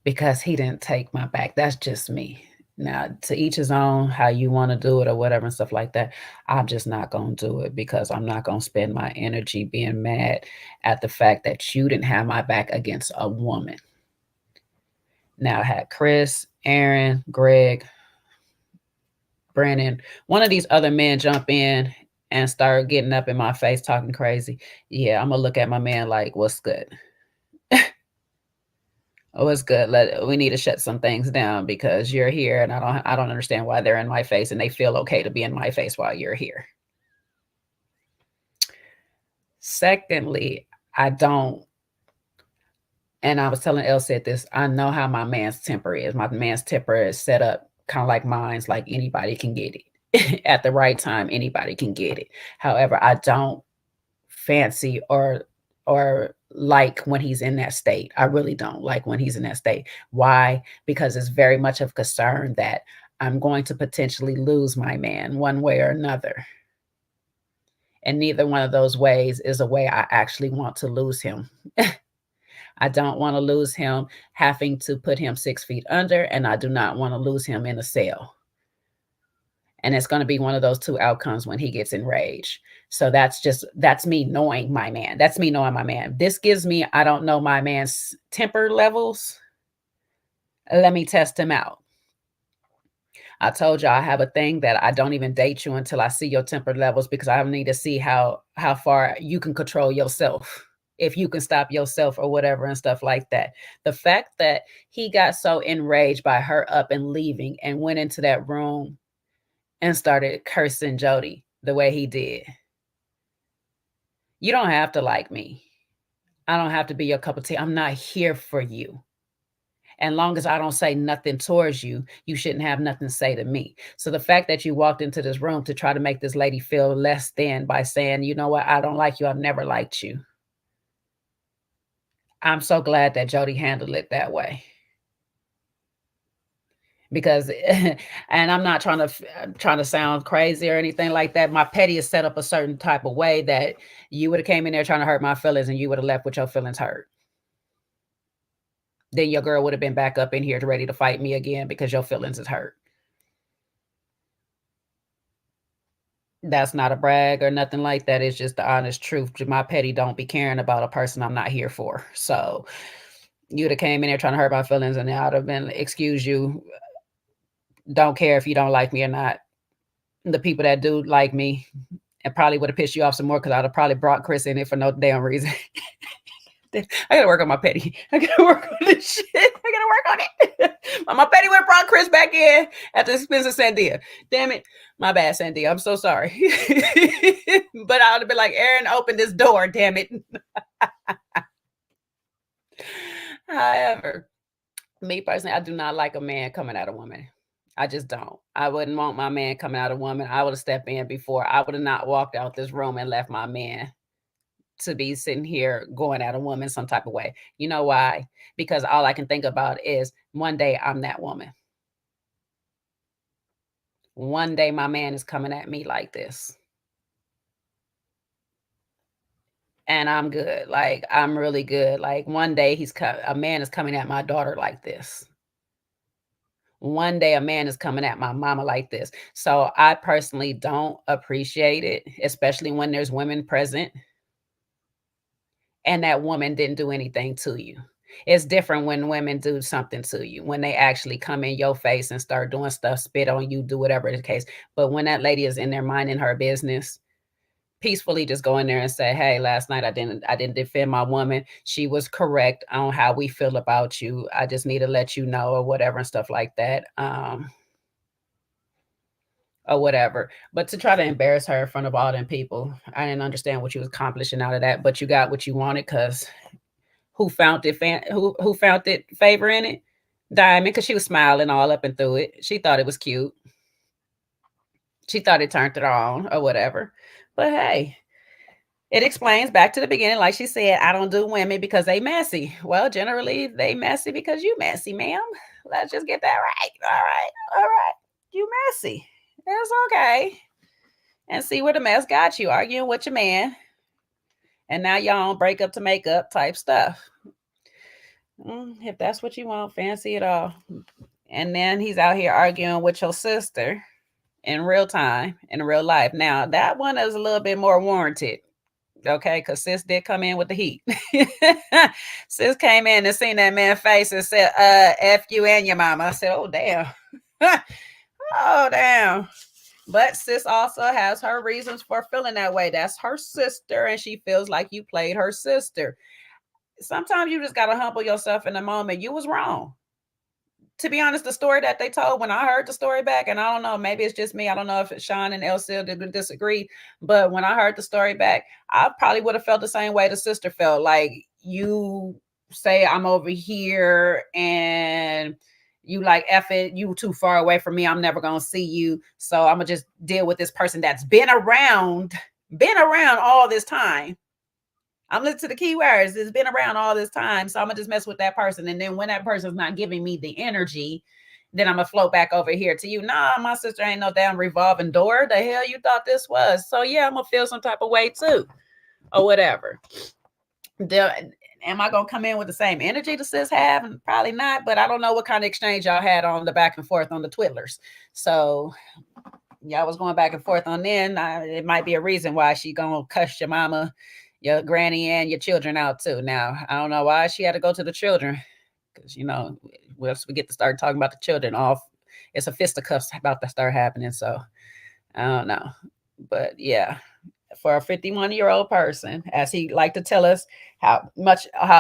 because he didn't take my back. That's just me. Now, to each his own, how you want to do it or whatever and stuff like that. I'm just not going to do it because I'm not going to spend my energy being mad at the fact that you didn't have my back against a woman. Now, had Chris, Aaron, Greg, Brandon, one of these other men jump in and start getting up in my face talking crazy, yeah, I'm going to look at my man like, what's good? Oh, it's good. We need to shut some things down because you're here, and I don't understand why they're in my face, and they feel okay to be in my face while you're here. Secondly, I don't, and I was telling Elle said this, I know how my man's temper is. My man's temper is set up kind of like mine's, like anybody can get it. At the right time, anybody can get it. However, I don't fancy or like when he's in that state. I really don't like when he's in that state. Why? Because it's very much of concern that I'm going to potentially lose my man one way or another. And neither one of those ways is a way I actually want to lose him. I don't want to lose him having to put him 6 feet under, and I do not want to lose him in a cell. And it's going to be one of those two outcomes when he gets enraged. So that's me knowing my man. That's me knowing my man. This gives me, I don't know my man's temper levels. Let me test him out. I told you I have a thing that I don't even date you until I see your temper levels, because I need to see how far you can control yourself, if you can stop yourself or whatever and stuff like that. The fact that he got so enraged by her up and leaving and went into that room and started cursing Jody the way he did. You don't have to like me. I don't have to be your cup of tea. I'm not here for you. And long as I don't say nothing towards you, you shouldn't have nothing to say to me. So the fact that you walked into this room to try to make this lady feel less than by saying, you know what, I don't like you, I've never liked you. I'm so glad that Jody handled it that way. Because, and I'm not trying to sound crazy or anything like that. My petty is set up a certain type of way that you would have came in there trying to hurt my feelings and you would have left with your feelings hurt. Then your girl would have been back up in here ready to fight me again because your feelings is hurt. That's not a brag or nothing like that. It's just the honest truth. My petty don't be caring about a person I'm not here for. So you'd have came in there trying to hurt my feelings and I'd have been, excuse you, don't care if you don't like me or not. The people that do like me, it probably would have pissed you off some more because I'd have probably brought Chris in it for no damn reason. I gotta work on my petty. I gotta work on this shit. I gotta work on it. My petty would have brought Chris back in at the expense of Sandia. Damn it. My bad, Sandia. I'm so sorry. But I would have been like, Aaron, open this door, damn it. However, me personally, I do not like a man coming at a woman. I just don't. I wouldn't want my man coming at a woman. I would have stepped in before. I would have not walked out this room and left my man to be sitting here going at a woman some type of way. You know why? Because all I can think about is one day I'm that woman. One day my man is coming at me like this. And I'm good. Like, I'm really good. Like, one day a man is coming at my daughter like this. One day a man is coming at my mama like this. So I personally don't appreciate it, especially when there's women present and that woman didn't do anything to you. It's different when women do something to you, when they actually come in your face and start doing stuff, spit on you, do whatever the case. But when that lady is in there minding her business, peacefully just go in there and say, hey, last night I didn't defend my woman. She was correct on how we feel about you. I just need to let you know, or whatever and stuff like that. Or whatever. But to try to embarrass her in front of all them people, I didn't understand what you was accomplishing out of that, but you got what you wanted, because who found it favor in it? Diamond, because she was smiling all up and through it. She thought it was cute. She thought it turned it on or whatever. But hey, it explains back to the beginning, like she said, I don't do women because they messy. Well, generally they messy because you messy, ma'am. Let's just get that right. All right. You messy. It's okay. And see where the mess got you, arguing with your man. And now y'all on break up to make up type stuff. If that's what you want, fancy it all. And then he's out here arguing with your sister in real time, in real life. Now, that one is a little bit more warranted. Okay, because sis did come in with the heat. Sis came in and seen that man's face and said, F you and your mama. I said, oh, damn. Oh, damn. But sis also has her reasons for feeling that way. That's her sister, and she feels like you played her sister. Sometimes you just got to humble yourself in the moment. You was wrong. To be honest, the story that they told, when I heard the story back, and I don't know, maybe it's just me. I don't know if Sean and Elsil didn't disagree, but when I heard the story back, I probably would have felt the same way the sister felt. Like, you say I'm over here and you like, F it, you too far away from me. I'm never going to see you. So I'm going to just deal with this person that's been around all this time. I'm listening to the keywords. It's been around all this time. So I'm going to just mess with that person. And then when that person's not giving me the energy, then I'm going to float back over here to you. Nah, my sister ain't no damn revolving door. The hell you thought this was? So yeah, I'm going to feel some type of way too, or whatever. Am I going to come in with the same energy the sis have? Probably not, but I don't know what kind of exchange y'all had on the back and forth on the Twiddlers. So y'all was going back and forth on then. It might be a reason why she going to cuss your mama, your granny, and your children out too. Now, I don't know why she had to go to the children, because, you know, once we get to start talking about the children, off, it's a fisticuffs about to start happening. So I don't know, but yeah, for a 51-year-old person, as he like to tell us how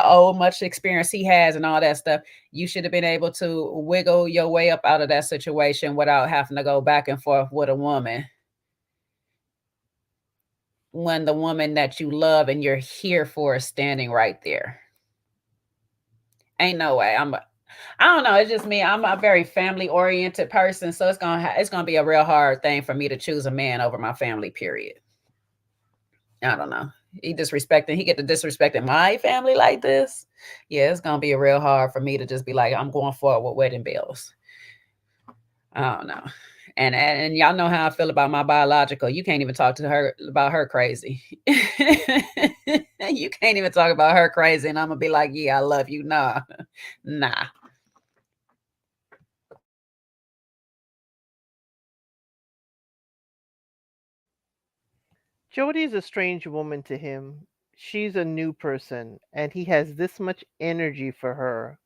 old, much experience he has, and all that stuff, you should have been able to wiggle your way up out of that situation without having to go back and forth with a woman, when the woman that you love and you're here for is standing right there. Ain't no way. I don't know. It's just me. I'm a very family oriented person, so it's gonna be a real hard thing for me to choose a man over my family. Period. I don't know. He get to disrespecting my family like this. Yeah, it's gonna be real hard for me to just be like, I'm going forward with wedding bells. I don't know. And y'all know how I feel about my biological. You can't even talk to her about her crazy. You can't even talk about her crazy, and I'm gonna be like, yeah, I love you. Nah, nah. Jody's a strange woman to him. She's a new person, and he has this much energy for her.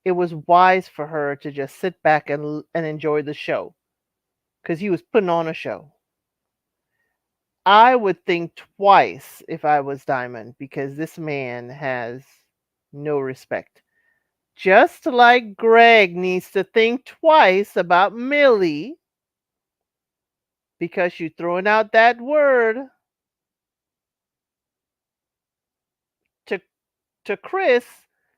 It was wise for her to just sit back and enjoy the show because he was putting on a show. I would think twice if I was Diamond because this man has no respect. Just like Greg needs to think twice about Millie because you throwing out that word to to Chris,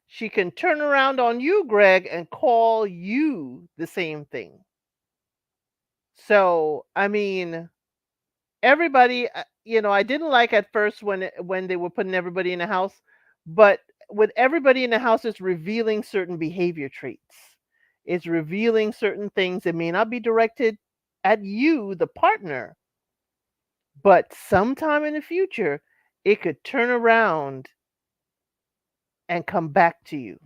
she can turn around on you, Greg, and call you the same thing. So, I mean, everybody, I didn't like at first when they were putting everybody in the house, but with everybody in the house, it's revealing certain behavior traits. It's revealing certain things that may not be directed at you, the partner, but sometime in the future, it could turn around and come back to you.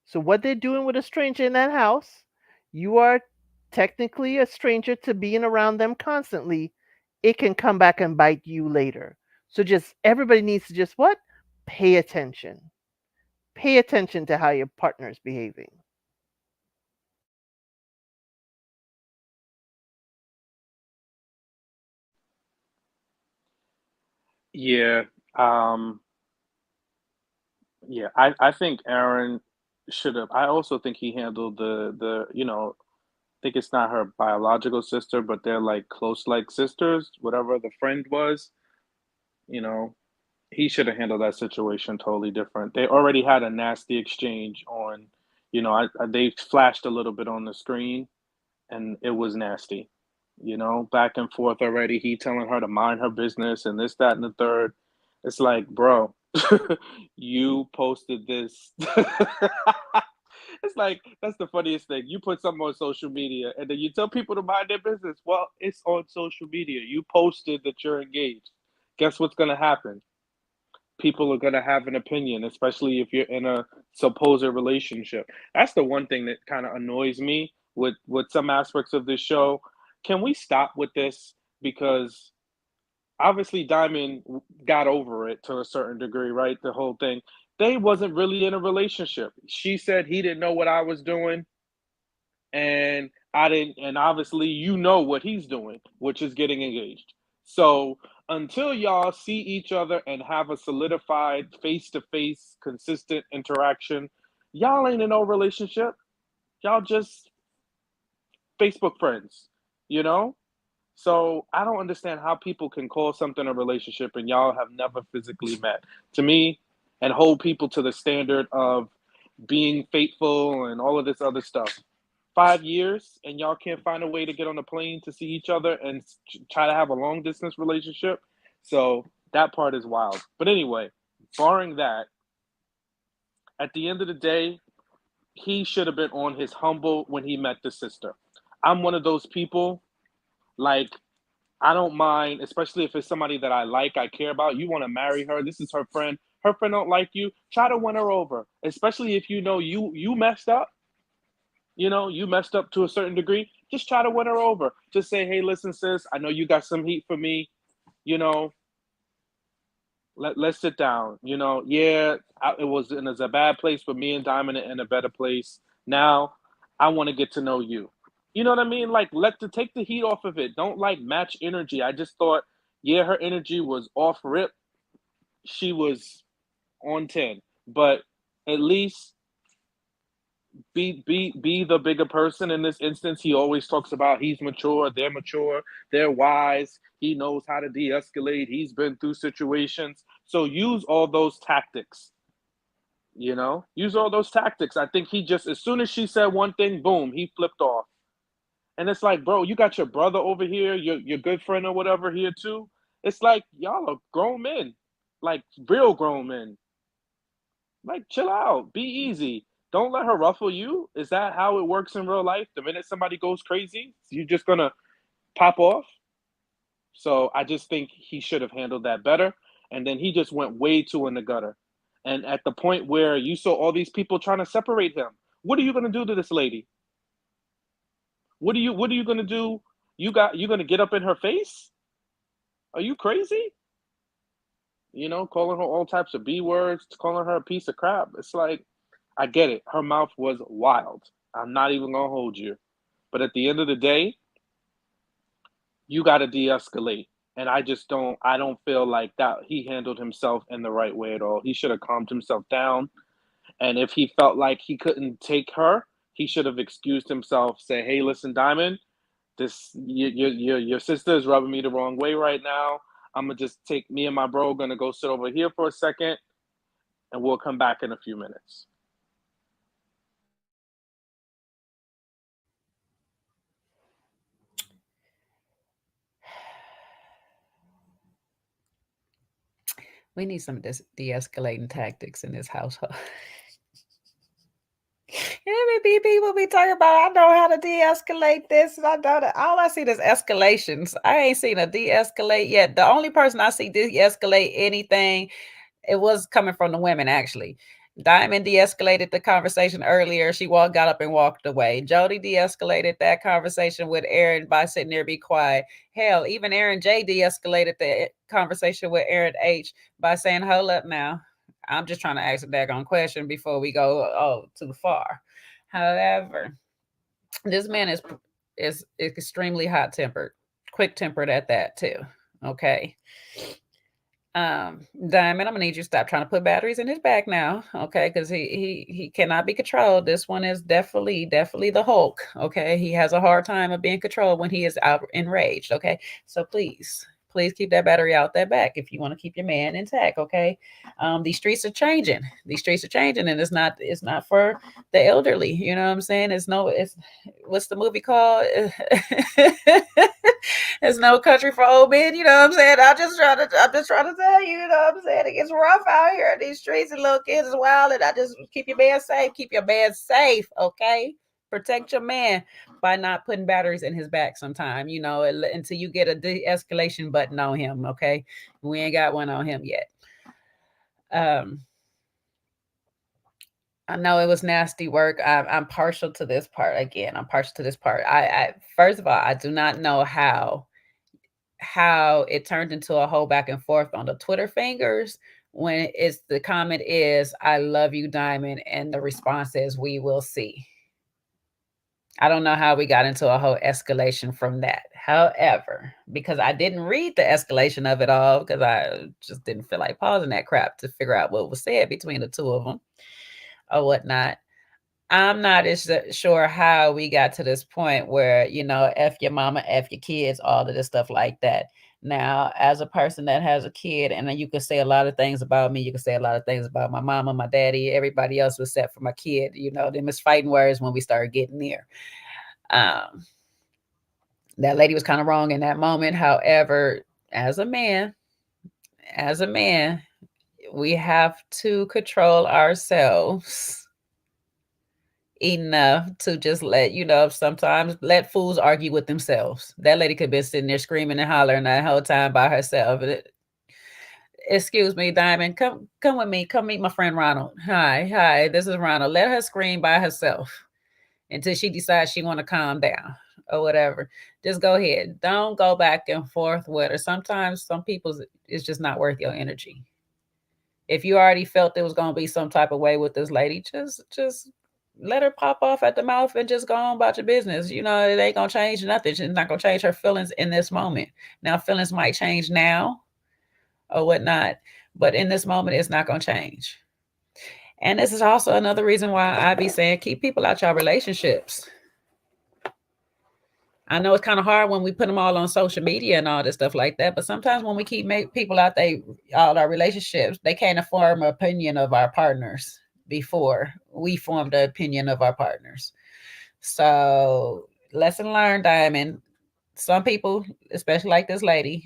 So what they're doing with a stranger in that house, you are technically a stranger to being around them constantly. It can come back and bite you later. So just everybody needs to just what? Pay attention. Pay attention to how your partner is behaving. Yeah. Um, yeah, I think Aaron should have. I also think he handled I think it's not her biological sister, but they're like close like sisters, whatever the friend was, you know, he should have handled that situation totally different. They already had a nasty exchange on, they flashed a little bit on the screen and it was nasty, back and forth already. He telling her to mind her business and this, that, and the third. It's like, bro, you posted this. It's like that's the funniest thing. You put something on social media and then you tell people to mind their business. Well, it's on social media. You posted that you're engaged. Guess what's gonna happen? People are gonna have an opinion, especially if you're in a supposed relationship. That's the one thing that kind of annoys me with some aspects of this show. Can we stop with this? Because obviously Diamond got over it to a certain degree, right? The whole thing. They wasn't really in a relationship. She said he didn't know what I was doing, and I didn't. And obviously, what he's doing, which is getting engaged. So until y'all see each other and have a solidified face-to-face, consistent interaction, y'all ain't in no relationship. Y'all just Facebook friends, you know. So I don't understand how people can call something a relationship and y'all have never physically met. To me, and hold people to the standard of being faithful and all of this other stuff. 5 years and y'all can't find a way to get on a plane to see each other and try to have a long distance relationship. So that part is wild. But anyway, barring that, at the end of the day, he should have been on his humble when he met the sister. I'm one of those people, like, I don't mind, especially if it's somebody that I like, I care about. You want to marry her. This is her friend. Her friend don't like you. Try to win her over, especially if you messed up. You messed up to a certain degree. Just try to win her over. Just say, hey, listen, sis, I know you got some heat for me. You know, let's sit down. Yeah, it was a bad place, but me and Diamond are in a better place. Now I want to get to know you. You know what I mean? Like, take the heat off of it. Don't like match energy. I just thought, yeah, her energy was off rip. She was on 10, but at least be the bigger person in this instance. He always talks about he's mature, they're wise, he knows how to de-escalate, he's been through situations. So use all those tactics, use all those tactics. I think he just, as soon as she said one thing, boom, he flipped off. And it's like, bro, you got your brother over here, your good friend or whatever here too. It's like, y'all are grown men, like real grown men. Like, chill out, be easy. Don't let her ruffle you. Is that how it works in real life? The minute somebody goes crazy, you're just gonna pop off. So I just think he should have handled that better. And then he just went way too in the gutter. And at the point where you saw all these people trying to separate him, what are you gonna do to this lady? What are you gonna do? You gonna get up in her face? Are you crazy? Calling her all types of B words, calling her a piece of crap. It's like, I get it. Her mouth was wild. I'm not even gonna hold you. But at the end of the day, you gotta de-escalate. And I don't feel like that he handled himself in the right way at all. He should have calmed himself down. And if he felt like he couldn't take her, he should have excused himself, say, hey, listen, Diamond, your sister is rubbing me the wrong way right now. I'm gonna just take me and my bro, gonna go sit over here for a second, and we'll come back in a few minutes. We need some de-escalating tactics in this household. People be talking about, I know how to de-escalate this, and I know that. All I see is escalations. I ain't seen a de-escalate yet. The only person I see de-escalate anything, it was coming from the women, actually. Diamond de-escalated the conversation earlier. She got up and walked away. Jody de-escalated that conversation with Aaron by sitting there, be quiet. Hell, even Aaron J de-escalated the conversation with Aaron H by saying, hold up now. I'm just trying to ask a daggone question before we go too far. However, this man is extremely hot tempered, quick tempered at that too. Okay. Diamond, I'm gonna need you to stop trying to put batteries in his back now, okay? Because he cannot be controlled. This one is definitely the Hulk, okay? He has a hard time of being controlled when he is out enraged, okay? So please keep that battery out that back if you want to keep your man intact, okay? These streets are changing. And it's not for the elderly. You know what I'm saying? It's what's the movie called? There's no country for old men. You know what I'm saying? I'm just trying to tell you. You know what I'm saying? It gets rough out here in these streets, and little kids is wild. And I just keep your man safe. Keep your man safe, okay? Protect your man by not putting batteries in his back sometime, until you get a de-escalation button on him, okay? We ain't got one on him yet. I know it was nasty work. I'm partial to this part. Again, I'm partial to this part. I first of all, I do not know how it turned into a whole back and forth on the Twitter fingers when the comment is, I love you, Diamond, and the response is, we will see. I don't know how we got into a whole escalation from that. However, because I didn't read the escalation of it all, because I just didn't feel like pausing that crap to figure out what was said between the two of them or whatnot. I'm not as sure how we got to this point where, F your mama, F your kids, all of this stuff like that. Now, as a person that has a kid, and you can say a lot of things about me, you can say a lot of things about my mama, my daddy, everybody else except for my kid, them is fighting words when we start getting near. That lady was kind of wrong in that moment. However, as a man, we have to control ourselves enough to just sometimes let fools argue with themselves. That lady could be sitting there screaming and hollering that whole time by herself. Excuse me, Diamond, come with me. Come meet my friend Ronald. Hi, this is Ronald. Let her scream by herself until she decides she want to calm down or whatever. Just go ahead. Don't go back and forth with her. Sometimes some people, it's just not worth your energy. If you already felt there was going to be some type of way with this lady, just let her pop off at the mouth and just go on about your business. It ain't gonna change nothing. She's not gonna change her feelings in this moment. Now, feelings might change now or whatnot, but in this moment, it's not gonna change. And this is also another reason why I be saying keep people out your relationships. I know it's kind of hard when we put them all on social media and all this stuff like that, but sometimes when we keep people out all our relationships, they can't form an opinion of our partners before we form the opinion of our partners. So lesson learned, Diamond. Some people, especially like this lady,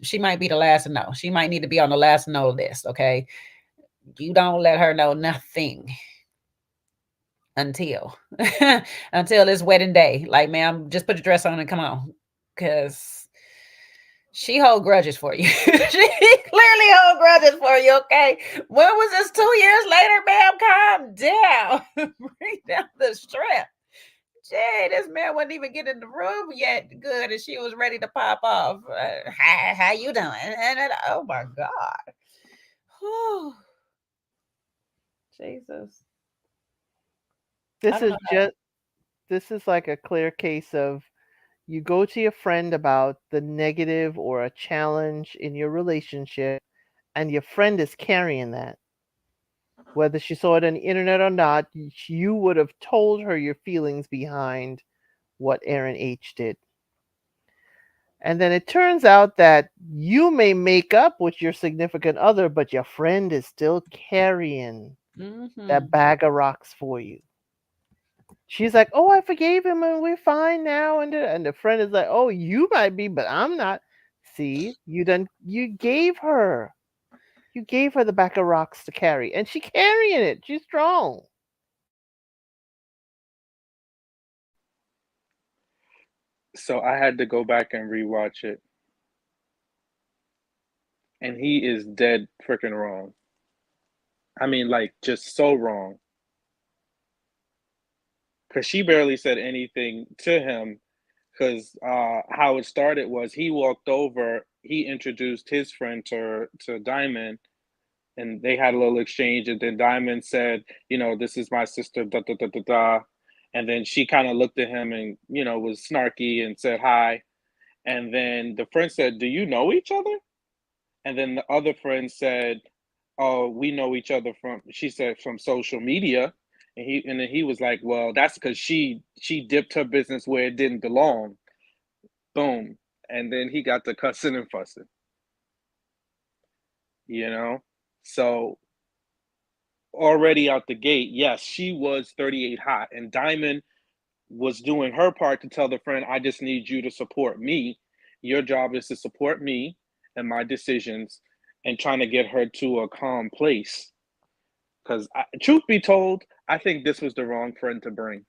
she might be the last to know. She might need to be on the last to know list. Okay. You don't let her know nothing until until it's wedding day. Like, ma'am, just put your dress on and come on. Cause she hold grudges for you. She clearly hold grudges for you, okay? When was this 2 years later, ma'am? Calm down. Bring down the strap. Jay, this man wasn't even getting in the room yet good, and she was ready to pop off. How you doing? Oh, my God. Whew. Jesus. This is like a clear case of you go to your friend about the negative or a challenge in your relationship, and your friend is carrying that. Whether she saw it on the internet or not, you would have told her your feelings behind what Aaron H did. And then it turns out that you may make up with your significant other, but your friend is still carrying that bag of rocks for you. She's like, "Oh, I forgave him and we're fine now." And the friend is like, "Oh, you might be, but I'm not." See, you gave her the bag of rocks to carry, and she's carrying it. She's strong. So I had to go back and rewatch it. And he is dead freaking wrong. I mean, like, just so wrong. Because she barely said anything to him. Because how it started was he walked over, he introduced his friend to Diamond, and they had a little exchange. And then Diamond said, "This is my sister, da da da da da." And then she kind of looked at him and, was snarky and said hi. And then the friend said, "Do you know each other?" And then the other friend said, "Oh, we know each other she said, from social media." And then he was like, "Well, that's because she dipped her business where it didn't belong." Boom. And then he got to cussing and fussing. So already out the gate, yes, she was 38 hot, and Diamond was doing her part to tell the friend, "I just need you to support me. Your job is to support me and my decisions," and trying to get her to a calm place. Because truth be told, I think this was the wrong friend to bring.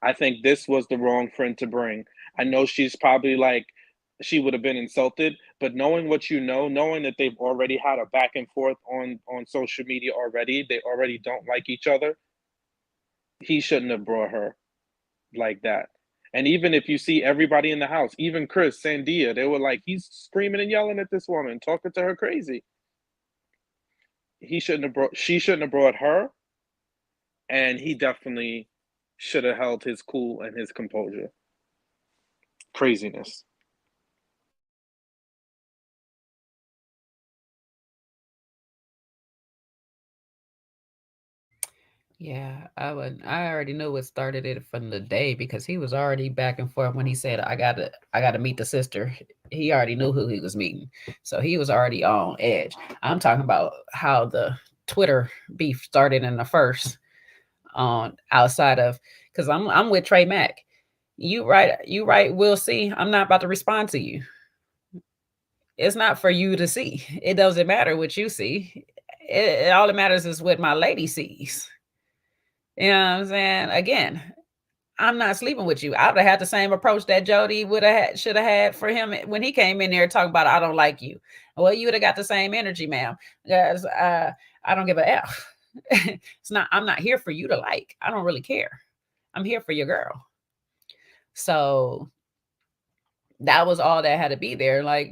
I think this was the wrong friend to bring. I know she's probably like, she would have been insulted, but knowing what knowing that they've already had a back and forth on social media already, they already don't like each other, he shouldn't have brought her like that. And even if you see everybody in the house, even Chris, Sandia, they were like, he's screaming and yelling at this woman, talking to her crazy. She shouldn't have brought her, and he definitely should have held his cool and his composure. Craziness. Yeah, I already knew what started it from the day because he was already back and forth when he said, I gotta meet the sister. He already knew who he was meeting. So he was already on edge. I'm talking about how the Twitter beef started in the first on outside of, because I'm with Trey Mack. You right, we'll see. I'm not about to respond to you. It's not for you to see. It doesn't matter what you see. All that matters is what my lady sees. You know what I'm saying? Again, I'm not sleeping with you. I would have had the same approach that Jody should have had for him when he came in there talking about, I don't like you. Well, you would have got the same energy, ma'am. Because I don't give a F. I'm not here for you to like. I don't really care. I'm here for your girl. So that was all that had to be there. Like,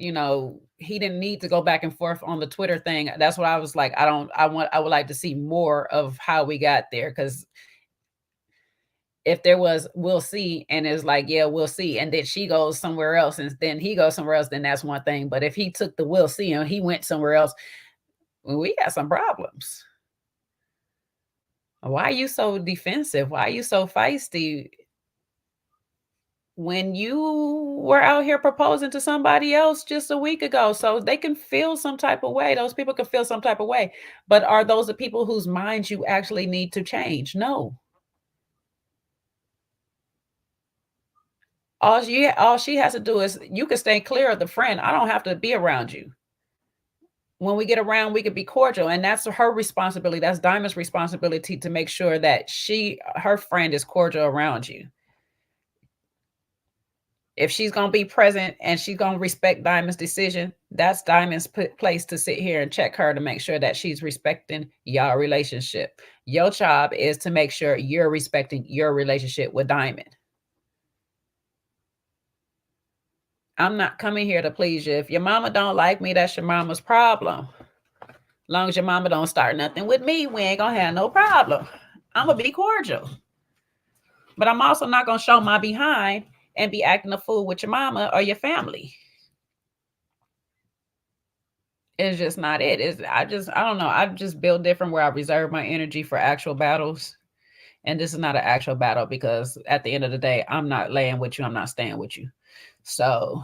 he didn't need to go back and forth on the Twitter thing. That's what I was like. I would like to see more of how we got there, because if there was we'll see, and it's like, yeah, we'll see, and then she goes somewhere else and then he goes somewhere else, then that's one thing. But if he took the we'll see and he went somewhere else, we got some problems. Why are you so defensive? Why are you so feisty? When you were out here proposing to somebody else just a week ago, so they can feel some type of way. Those people can feel some type of way. But are those the people whose minds you actually need to change? No. All she has to do is, you can stay clear of the friend. I don't have to be around you. When we get around, we can be cordial, and that's her responsibility. That's Diamond's responsibility to make sure that her friend is cordial around you. If she's going to be present and she's going to respect Diamond's decision, that's Diamond's place to sit here and check her to make sure that she's respecting your relationship. Your job is to make sure you're respecting your relationship with Diamond. I'm not coming here to please you. If your mama don't like me, that's your mama's problem. As long as your mama don't start nothing with me, we ain't gonna have no problem. I'm gonna be cordial. But I'm also not gonna show my behind and be acting a fool with your mama or your family. It's just not it. I don't know. I just build different where I reserve my energy for actual battles. And this is not an actual battle, because at the end of the day, I'm not laying with you. I'm not staying with you. So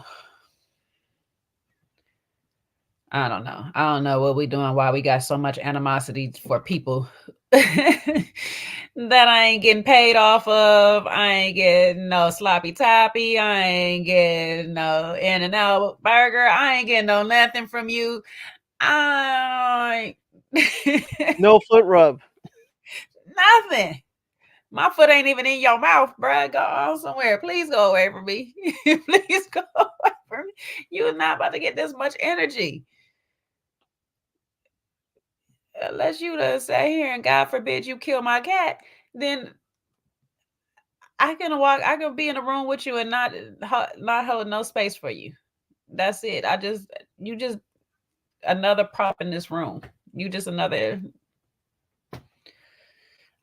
I don't know. I don't know what we're doing, why we got so much animosity for people that I ain't getting paid off of. I ain't getting no sloppy toppy. I ain't getting no In-N-Out burger. I ain't getting no nothing from you. No foot rub. Nothing. My foot ain't even in your mouth, bruh. Go on somewhere. Please go away from me. Please go away from me. You're not about to get this much energy. Unless you to say here and God forbid you kill my cat, then I can be in a room with you and not hold no space for you. That's it. You just another prop in this room. You just another,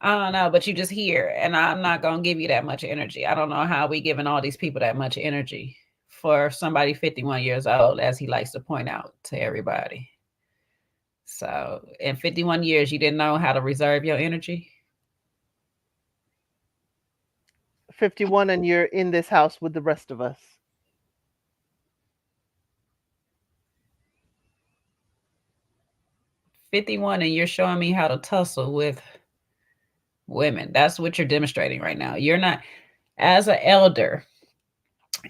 I don't know, but you just here, and I'm not gonna give you that much energy. I don't know how we giving all these people that much energy for somebody 51 years old, as he likes to point out to everybody. So in 51 years, you didn't know how to reserve your energy? 51 and you're in this house with the rest of us. "51 and you're showing me how to tussle with women." That's what you're demonstrating right now. You're not, as an elder,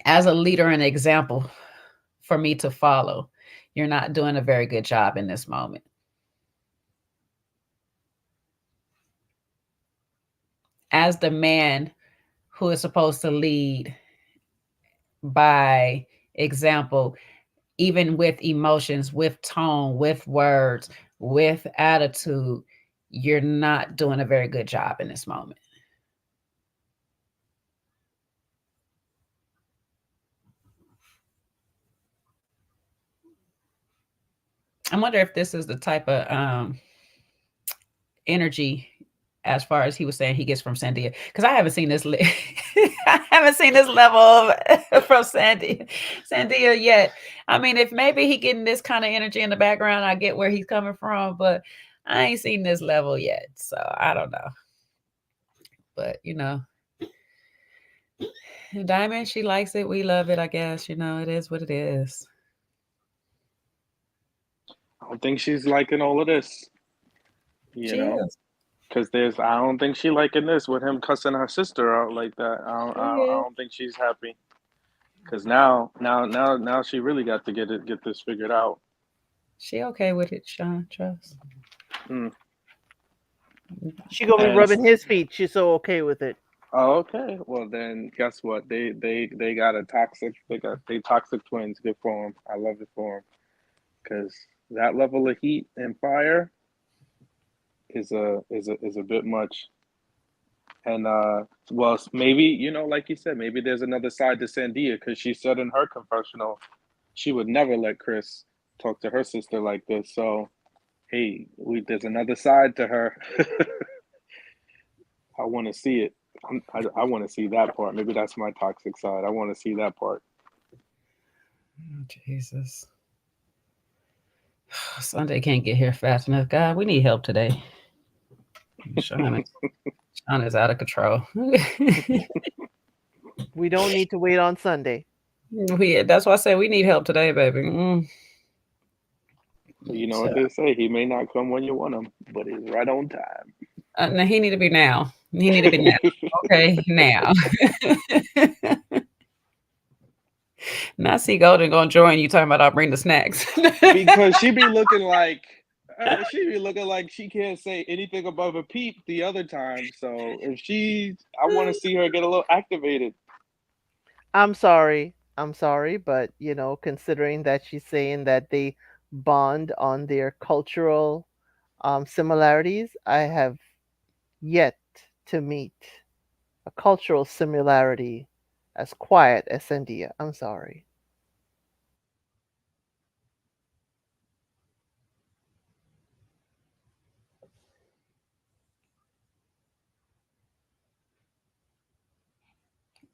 as a leader and example for me to follow, you're not doing a very good job in this moment. As the man who is supposed to lead by example, even with emotions, with tone, with words, with attitude, you're not doing a very good job in this moment. I wonder if this is the type of energy, as far as he was saying, he gets from Sandia, because I haven't seen this. I haven't seen this level from Sandia yet. I mean, if maybe he getting this kind of energy in the background, I get where he's coming from, but I ain't seen this level yet, so I don't know. But Diamond, she likes it. We love it. I guess it is what it is. I don't think she's liking all of this. You know, because I don't think she liking this with him cussing her sister out like that. I don't think she's happy. Because now she really got to get this figured out. She okay with it, Sean? Trust. She gonna be rubbing his feet. She's so okay with it. Oh, okay. Well, then guess what? They got a toxic. They toxic twins. Good for them. I love it for them. Because that level of heat and fire is a bit much. And well, maybe like you said, maybe there's another side to Sandia, because she said in her confessional she would never let Chris talk to her sister like this. So hey, there's another side to her. I want to see it. I want to see that part. Maybe that's my toxic side. I want to see that part. Oh, Jesus. Sunday can't get here fast enough. God, we need help today. Sean is out of control. We don't need to wait on Sunday. That's why I say we need help today, baby. You know what they say? He may not come when you want him, but he's right on time. No, he need to be now. He need to be now. Okay, now. Now see Golden gonna join you talking about I'll bring the snacks. Because she be looking like she can't say anything above a peep the other time. So I want to see her get a little activated. I'm sorry, but considering that she's saying that they bond on their cultural similarities, I have yet to meet a cultural similarity as quiet as Sandia. I'm sorry.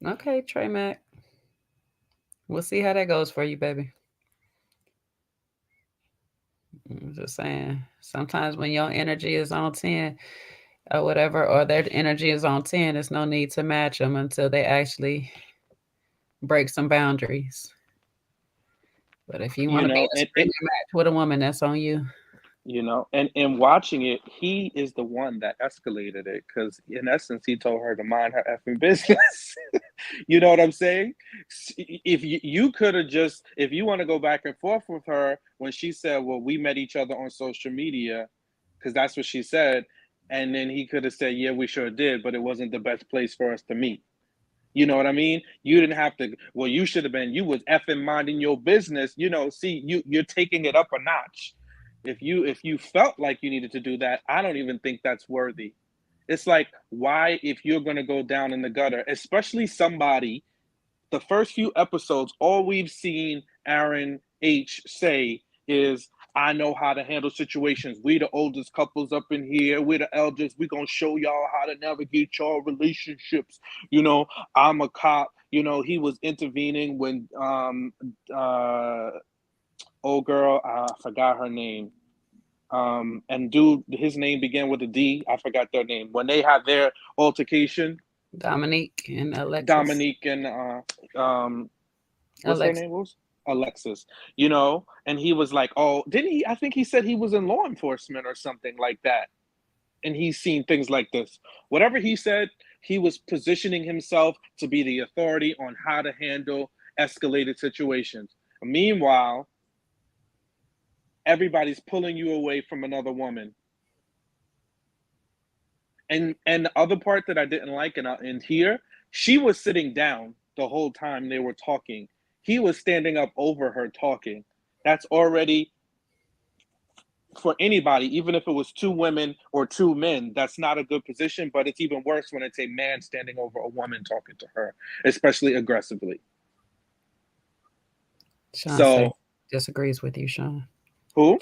Okay, Trey Mac. We'll see how that goes for you, baby. I'm just saying. Sometimes when your energy is on 10 or whatever, or their energy is on 10, there's no need to match them until they actually break some boundaries. But if you want to be in a screaming match with a woman, that's on you. And watching it, he is the one that escalated it, because in essence he told her to mind her effing business. You know what I'm saying? If you could have just, if you want to go back and forth with her when she said, well, we met each other on social media, because that's what she said, and then he could have said, yeah, we sure did, but it wasn't the best place for us to meet. You know what I mean? You didn't have to. Well, you should have been. You was effing minding your business. See, you're taking it up a notch. If you felt like you needed to do that, I don't even think that's worthy. It's like, why, if you're gonna go down in the gutter, especially somebody, the first few episodes, all we've seen Aaron H say is, I know how to handle situations. We the oldest couples up in here. We the elders. We gonna show y'all how to navigate y'all relationships. I'm a cop. He was intervening when old girl, I forgot her name. And dude, his name began with a D. I forgot their name. When they had their altercation, Dominique and Alexis. What's their name? Was Alexis. And he was like, oh, didn't he? I think he said he was in law enforcement or something like that. And he's seen things like this. Whatever he said, he was positioning himself to be the authority on how to handle escalated situations. Meanwhile, everybody's pulling you away from another woman. And the other part that I didn't like, and here, she was sitting down the whole time they were talking. He was standing up over her talking. That's already, for anybody, even if it was two women or two men, that's not a good position. But it's even worse when it's a man standing over a woman talking to her, especially aggressively. Sean disagrees with you, Sean. Who?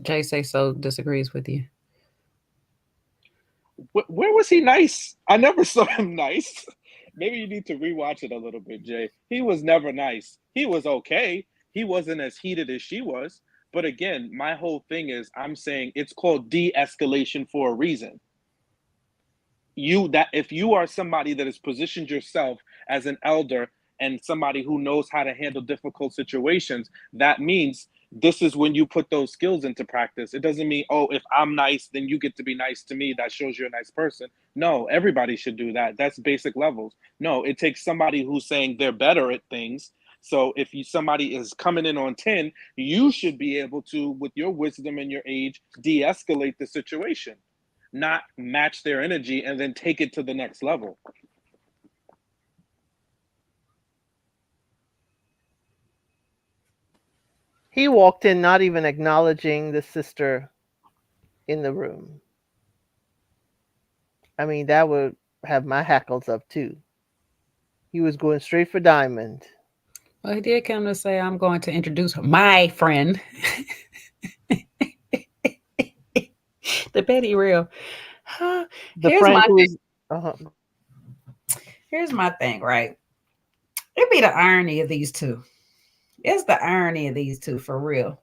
Jay say so disagrees with you. Where was he nice? I never saw him nice. Maybe you need to rewatch it a little bit, Jay. He was never nice. He was okay. He wasn't as heated as she was. But again, my whole thing is, I'm saying it's called de-escalation for a reason. If you are somebody that has positioned yourself as an elder and somebody who knows how to handle difficult situations, that means this is when you put those skills into practice. It doesn't mean, oh, if I'm nice, then you get to be nice to me. That shows you're a nice person. No, everybody should do that. That's basic levels. No, it takes somebody who's saying they're better at things. So if somebody is coming in on 10, you should be able to, with your wisdom and your age, de-escalate the situation, not match their energy and then take it to the next level. He walked in not even acknowledging the sister in the room. I mean, that would have my hackles up too. He was going straight for Diamond. Well, he did come to say, I'm going to introduce my friend. The Betty real. The Here's friend my who thing. is Here's my thing, right? It'd be the irony of these two. It's the irony of these two for real.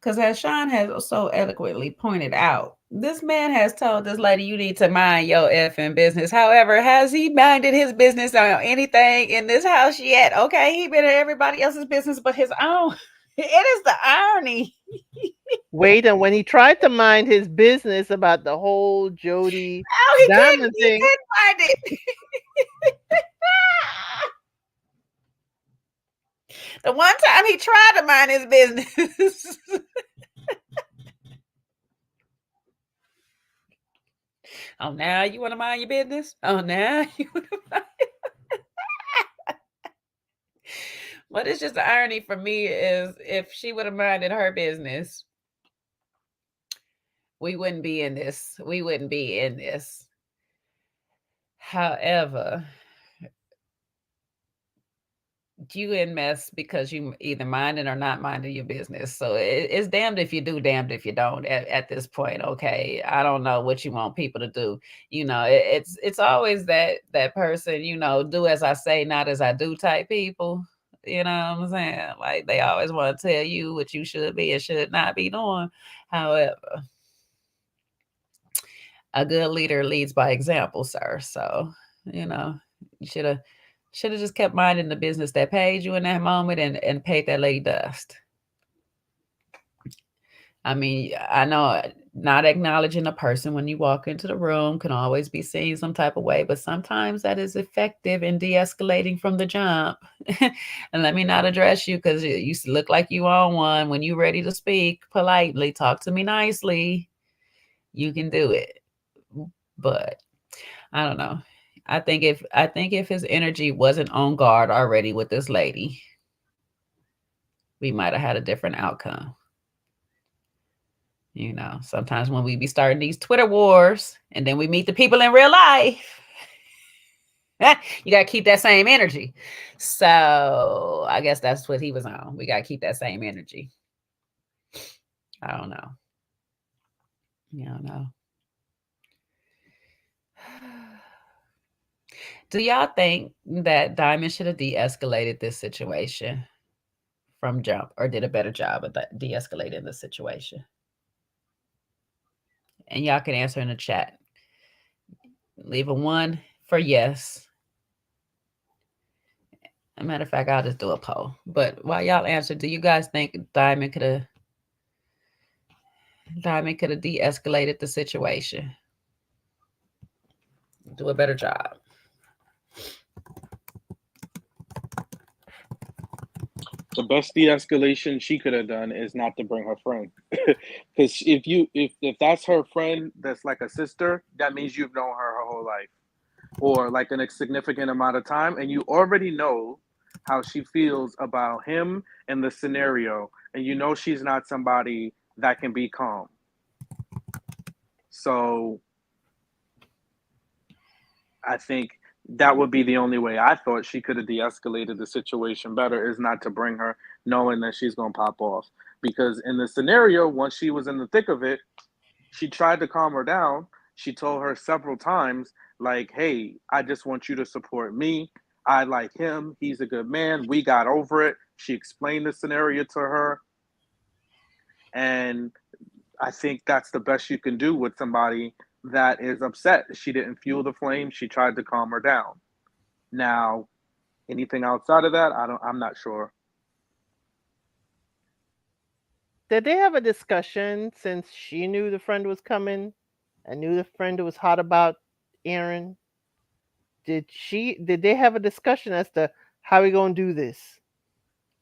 Because as Sean has so eloquently pointed out, this man has told this lady, you need to mind your effing business. However, has he minded his business on anything in this house yet? Okay, he been in everybody else's business but his own. It is the irony. wait, and when he tried to mind his business about the whole Jody Oh, he couldn't. Diamond He thing, couldn't find it. The one time he tried to mind his business. Oh, now you want to mind your business? Oh, now you want to mind. What is just the irony for me is if she would have minded her business, we wouldn't be in this. We wouldn't be in this. However, you in mess because you either minding or not minding your business. So it's damned if you do, damned if you don't at this point. Okay. I don't know what you want people to do. It's always that person, do as I say, not as I do type people. You know what I'm saying? Like they always want to tell you what you should be and should not be doing. However, a good leader leads by example, sir. So, you should have just kept minding the business that paid you in that moment and paid that lady dust. I mean, I know not acknowledging a person when you walk into the room can always be seen some type of way, but sometimes that is effective in de-escalating from the jump. And let me not address you because you look like you on one. When you're ready to speak politely, talk to me nicely, you can do it. But I don't know. I think if his energy wasn't on guard already with this lady, we might have had a different outcome. Sometimes when we be starting these Twitter wars and then we meet the people in real life, you got to keep that same energy. So I guess that's what he was on. We got to keep that same energy. I don't know. Do y'all think that Diamond should have de-escalated this situation from jump or did a better job of de-escalating the situation? And y'all can answer in the chat. Leave a 1 for yes. As a matter of fact, I'll just do a poll. But while y'all answer, do you guys think Diamond could have de-escalated the situation? Do a better job. The best de-escalation she could have done is not to bring her friend, because if that's her friend, that's like a sister, that means you've known her whole life, or like a significant amount of time, and you already know how she feels about him and the scenario, and you know she's not somebody that can be calm. So I think that would be the only way I thought she could have de-escalated the situation better, is not to bring her knowing that she's going to pop off. Because in the scenario, once she was in the thick of it, she tried to calm her down. She told her several times, like, hey, I just want you to support me. I like him. He's a good man. We got over it. She explained the scenario to her. And I think that's the best you can do with somebody that is upset. She didn't fuel the flame. She tried to calm her down. Now, anything outside of that, I'm not sure. did they have a discussion since she knew the friend was coming and knew the friend was hot about Aaron? Did they have a discussion as to how we gonna do this?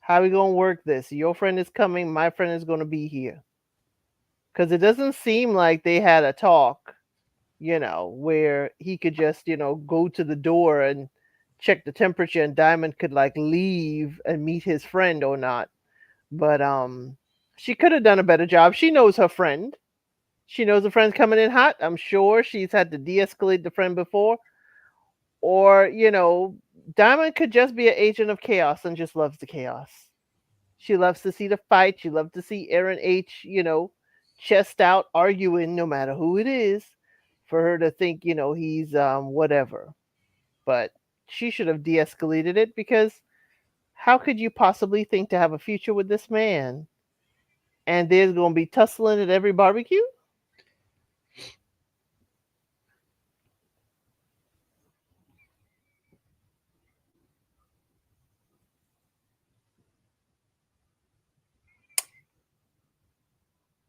How we gonna work this? Your friend is coming, my friend is gonna be here. Because it doesn't seem like they had a talk, where he could just, go to the door and check the temperature and Diamond could like leave and meet his friend or not. But she could have done a better job. She knows her friend. She knows the friend's coming in hot. I'm sure she's had to de-escalate the friend before. Or, Diamond could just be an agent of chaos and just loves the chaos. She loves to see the fight. She loves to see Aaron H, chest out arguing no matter who it is, for her to think, he's whatever. But she should have de-escalated it, because how could you possibly think to have a future with this man and there's going to be tussling at every barbecue?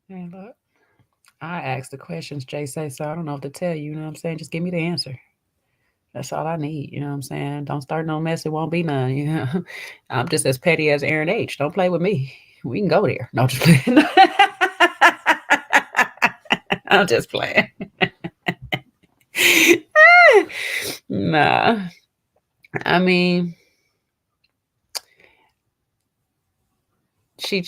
Hey, look, I asked the questions, Jay say, so I don't know what to tell you. You know what I'm saying? Just give me the answer. That's all I need. You know what I'm saying? Don't start no mess. It won't be none. You know, I'm just as petty as Aaron H. Don't play with me. We can go there. No, just playing. I'm just playing. Nah, I mean, she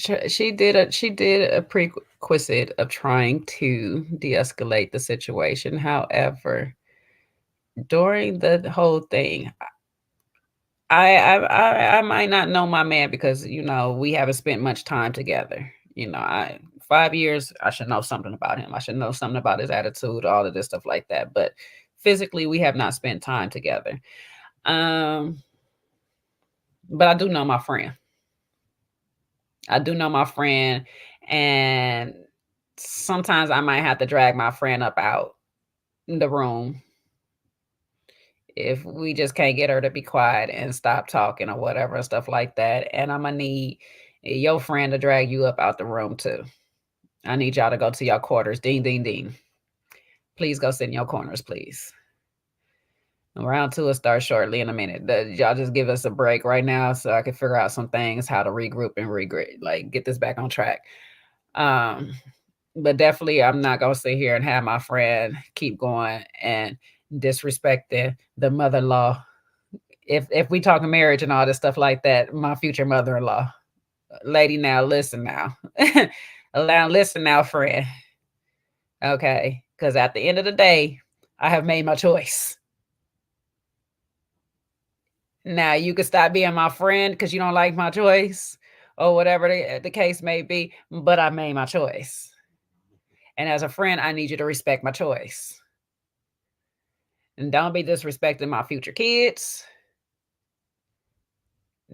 did a prerequisite of trying to de-escalate the situation. However, during the whole thing, I might not know my man because we haven't spent much time together. 5 years, I should know something about him. I should know something about his attitude, all of this stuff like that. But physically, we have not spent time together. But I do know my friend. And sometimes I might have to drag my friend up out in the room if we just can't get her to be quiet and stop talking or whatever and stuff like that. And I'm gonna need your friend to drag you up out the room too. I need y'all to go to your quarters. Ding, ding, ding. Please go sit in your corners, please. Round 2 will start shortly in a minute. Y'all just give us a break right now so I can figure out some things, how to regroup and like get this back on track. But definitely I'm not gonna sit here and have my friend keep going and disrespecting the mother-in-law. If we talking marriage and all this stuff like that, my future mother-in-law. Lady, now listen now. Listen now, friend. Okay, because at the end of the day, I have made my choice. Now you can stop being my friend because you don't like my choice or whatever the case may be, but I made my choice. And as a friend, I need you to respect my choice. And don't be disrespecting my future kids.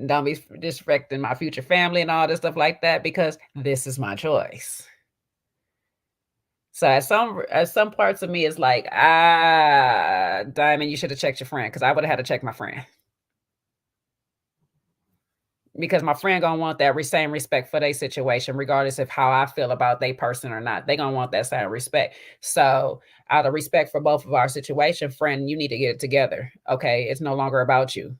Don't be disrespecting my future family and all this stuff like that, because this is my choice. So at some parts of me, it's like, Diamond, you should have checked your friend, because I would have had to check my friend. Because my friend gonna want that same respect for their situation, regardless of how I feel about their person or not. They gonna want that same respect. So out of respect for both of our situation, friend, you need to get it together. Okay, it's no longer about you.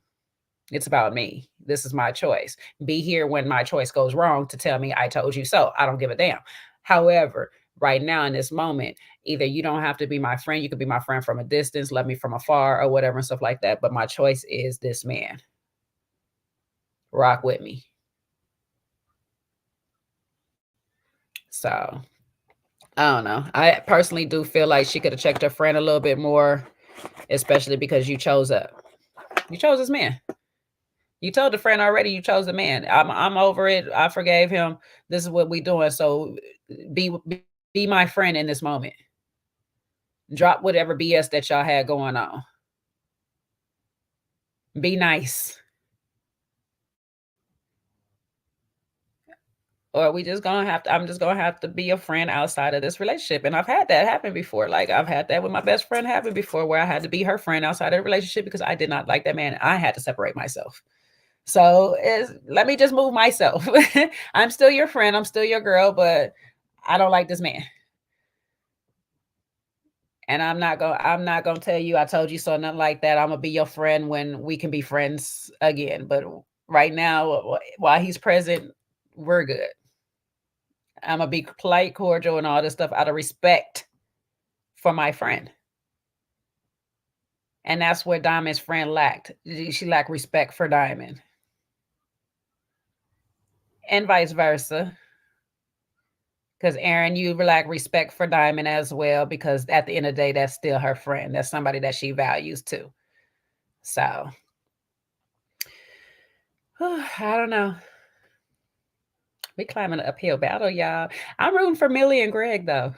It's about me. This is my choice. Be here when my choice goes wrong to tell me I told you so. I don't give a damn. However, right now in this moment, either you don't have to be my friend. You could be my friend from a distance, love me from afar or whatever and stuff like that. But my choice is this man. Rock with me. So I don't know. I personally do feel like she could have checked her friend a little bit more, especially because you chose this man. You told the friend already you chose the man. I'm over it. I forgave him. This is what we doing. So be my friend in this moment. Drop whatever BS that y'all had going on. Be nice. Or I'm just gonna have to be a friend outside of this relationship. And I've had that happen before. Like I've had that with my best friend happen before, where I had to be her friend outside of the relationship because I did not like that man. I had to separate myself. So let me just move myself. I'm still your friend. I'm still your girl, but I don't like this man. And I'm not gonna tell you I told you so, nothing like that. I'm gonna be your friend when we can be friends again. But right now, while he's present, we're good. I'm gonna be polite, cordial, and all this stuff out of respect for my friend. And that's where Diamond's friend lacked. She lacked respect for Diamond. And vice versa. Because Aaron, you lack respect for Diamond as well, because at the end of the day, that's still her friend. That's somebody that she values too. So I don't know. We climbing an uphill battle, y'all. I'm rooting for Millie and Greg, though.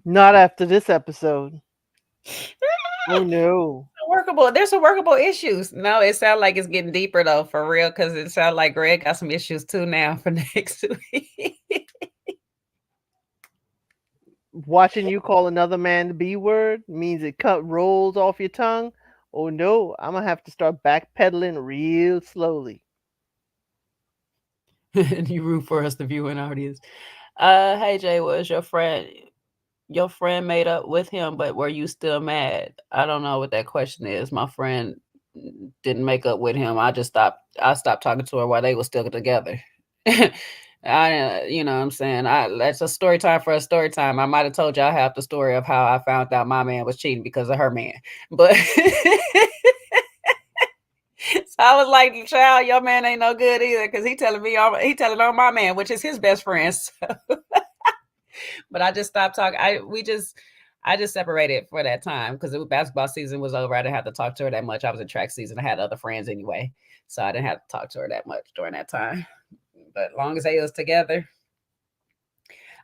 Not after this episode. Oh no. Workable. There's some workable issues. No, it sounds like it's getting deeper though, for real, because it sounds like Greg got some issues too now for next week. Watching you call another man the B word means it rolls off your tongue. Oh no, I'm gonna have to start backpedaling real slowly. And you root for us, the viewing audience. Hey Jay, was your friend made up with him, but were you still mad? I don't know what that question is. My friend didn't make up with him. I stopped talking to her while they were still together. You know what I'm saying? That's a story time for a story time. I might have told y'all half the story of how I found out my man was cheating because of her man. But so I was like, child, your man ain't no good either, because he telling on my man, which is his best friend. So. But I just stopped talking. I just separated for that time because basketball season was over. I didn't have to talk to her that much. I was in track season. I had other friends anyway, so I didn't have to talk to her that much during that time. But as long as they was together,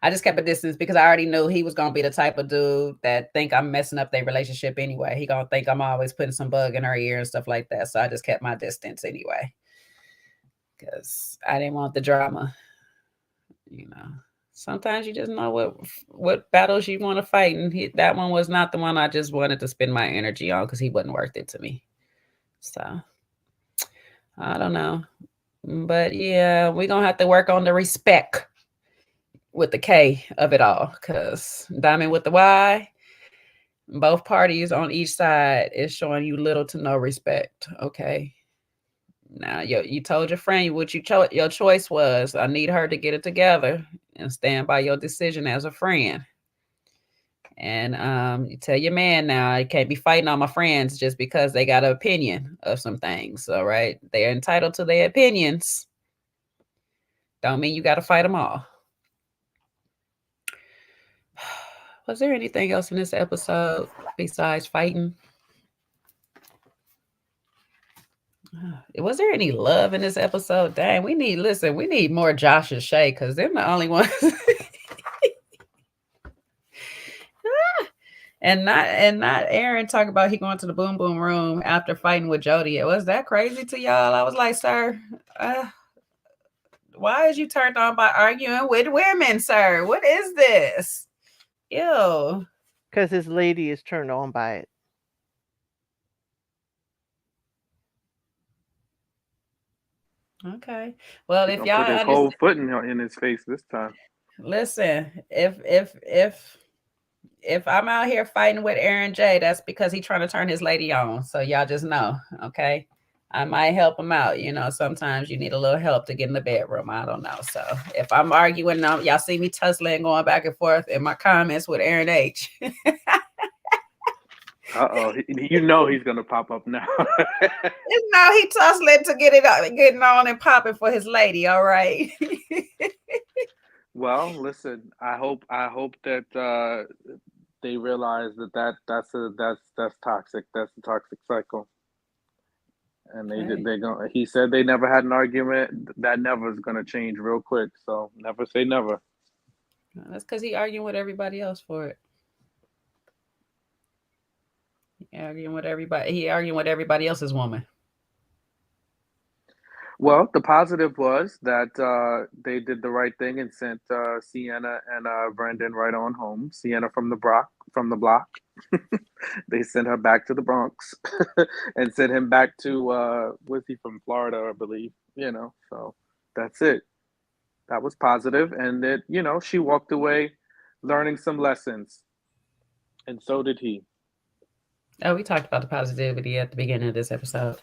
I just kept a distance because I already knew he was gonna be the type of dude that think I'm messing up their relationship anyway. He gonna think I'm always putting some bug in her ear and stuff like that. So I just kept my distance anyway because I didn't want the drama, you know. Sometimes you just know what battles you want to fight, and that one was not the one I just wanted to spend my energy on because he wasn't worth it to me. So I don't know, but yeah, we're gonna have to work on the respect with the K of it all, because Diamond with the Y, both parties on each side is showing you little to no respect. Okay. Now you told your friend what your choice was. I need her to get it together and stand by your decision as a friend. And you tell your man now, you can't be fighting on my friends just because they got an opinion of some things. All right. They're entitled to their opinions. Don't mean you got to fight them all. Was there anything else in this episode besides fighting? Was there any love in this episode? Dang, we need more Josh and Shay, because they're the only ones. and not Aaron talking about he going to the boom boom room after fighting with Jody. Was that crazy to y'all? I was like, sir, why is you turned on by arguing with women, sir? What is this? Ew. Because his lady is turned on by it. Okay. Well, if Don't y'all put his whole foot in his face this time. Listen, if I'm out here fighting with Aaron J, that's because he's trying to turn his lady on. So y'all just know, okay? I might help him out. You know, sometimes you need a little help to get in the bedroom. I don't know. So if I'm arguing, y'all see me tussling, going back and forth in my comments with Aaron H. Uh-oh. You know he's going to pop up now. No, he tussling to getting on and popping for his lady, all right? Well, listen, I hope that they realize that's toxic. That's a toxic cycle. And they're going. He said they never had an argument. That never is going to change real quick. So never say never. That's because he arguing with everybody else for it. He arguing with everybody else's woman. Well, the positive was that they did the right thing and sent Sienna and Brandon right on home. Sienna from the block. They sent her back to the Bronx and sent him back to was he from Florida, I believe. You know, so that's it. That was positive, and that she walked away learning some lessons, and so did he. Oh, we talked about the positivity at the beginning of this episode.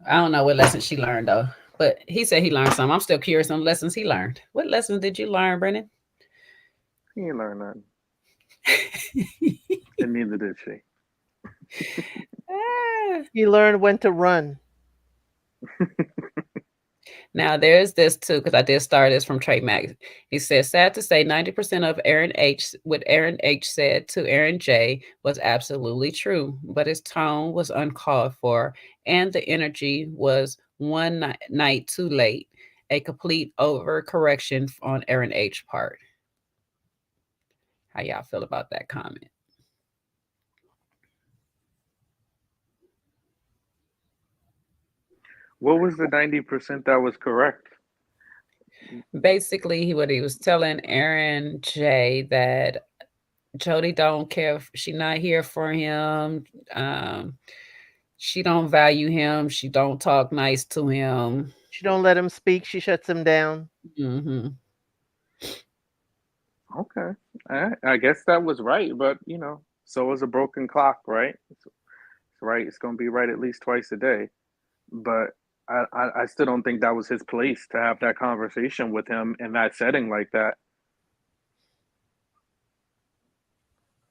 I don't know what lessons she learned though, but he said he learned some. I'm still curious on lessons he learned. What lessons did you learn, Brennan? He didn't learn nothing. And neither did she. He learned when to run. Now there's this too, because I did start this from Trey Mack. He says, sad to say, 90% of what Aaron H said to Aaron J was absolutely true, but his tone was uncalled for, and the energy was one night too late. A complete overcorrection on Aaron H part. How y'all feel about that comment? What was the 90% that was correct? Basically, what he was telling Aaron J that Jody don't care if she not here for him. Um, she don't value him. She don't talk nice to him. She don't let him speak. She shuts him down. Hmm. Okay. I guess that was right, but so was a broken clock, right? It's right. It's going to be right at least twice a day. But I still don't think that was his place to have that conversation with him in that setting like that.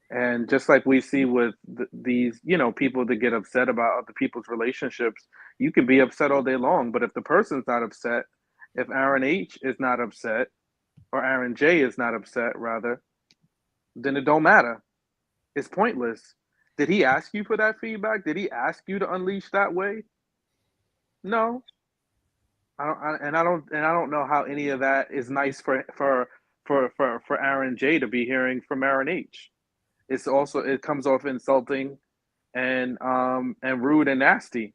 And just like we see with these, people that get upset about other people's relationships, you can be upset all day long, but if the person's not upset, if Aaron H is not upset, or Aaron J is not upset, rather, then it don't matter. It's pointless. Did he ask you for that feedback? Did he ask you to unleash that way? No. I don't know how any of that is nice for Aaron J to be hearing from Aaron H. It comes off insulting and rude and nasty.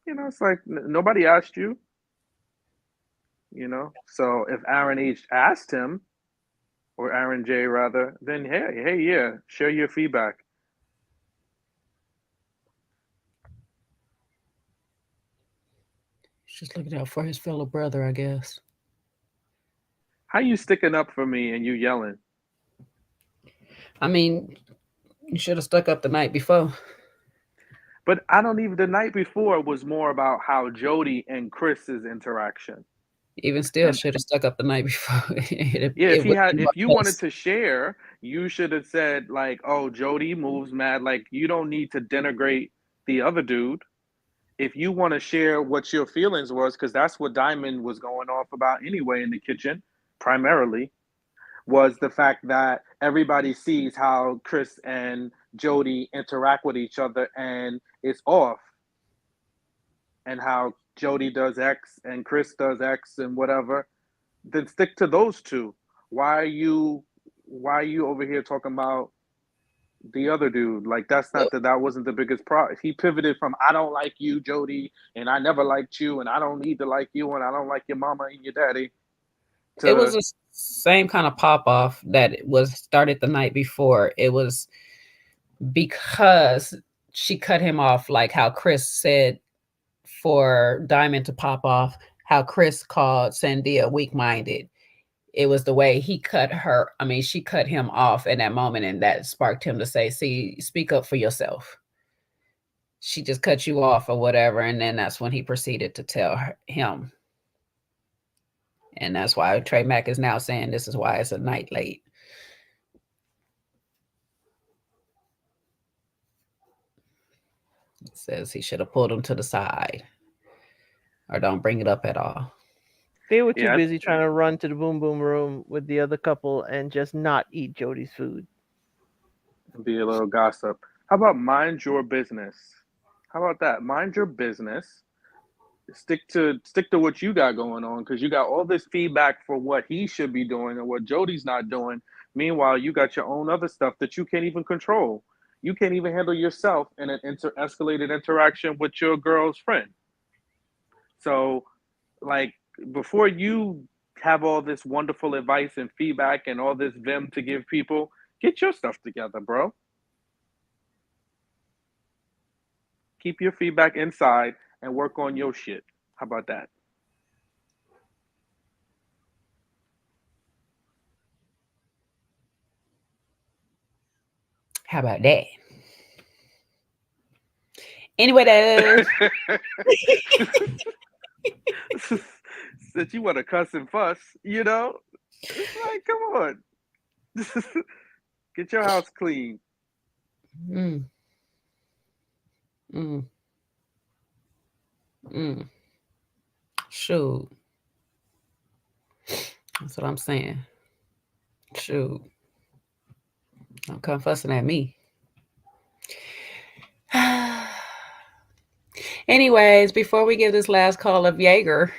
It's like nobody asked you. So if Aaron H asked him, or Aaron J rather, then hey, yeah, share your feedback. He's just looking out for his fellow brother, I guess. How you sticking up for me and you yelling? I mean, you should have stuck up the night before. But I don't even. The night before was more about how Jody and Chris's interaction. Even still, should have stuck up the night before. Yeah, if you wanted Because to share, you should have said like, "Oh, Jody moves mad." Like you don't need to denigrate the other dude. If you want to share what your feelings was, because that's what Diamond was going off about anyway in the kitchen, primarily, was the fact that everybody sees how Chris and Jody interact with each other and it's off, and how Jody does X and Chris does X and whatever. Then stick to those two. Why are you over here talking about the other dude? Like that wasn't the biggest problem. He pivoted from I don't like you, Jody, and I never liked you, and I don't need to like you, and I don't like your mama and your daddy. it was To the same kind of pop off that was started the night before. It was because she cut him off, like how Chris said for Diamond to pop off, how Chris called Sandia weak minded. It was the way he cut her. I mean, she cut him off in that moment, and that sparked him to say, see, speak up for yourself. She just cut you off or whatever. And then that's when he proceeded to tell him. And that's why Trey Mack is now saying this is why it's a night late. It says he should have pulled him to the side or don't bring it up at all. They were too yeah, busy trying to run to the boom boom room with the other couple and just not eat Jody's food. be a little gossip. How about mind your business? How about that? Mind your business. Stick to what you got going on because you got all this feedback for what he should be doing and what Jody's not doing. Meanwhile, you got your own other stuff that you can't even control. You can't even handle yourself in an escalated interaction with your girl's friend. So, like, before you have all this wonderful advice and feedback and all this vim to give people, get your stuff together, bro. Keep your feedback inside and work on your shit. How about that? How about that? Anyway, though. Since you want to cuss and fuss, it's like, come on. Get your house clean. Mm. Mm. Mm. Shoot. That's what I'm saying. Shoot. Don't come fussing at me. Anyways, before we give this last call of Jaeger,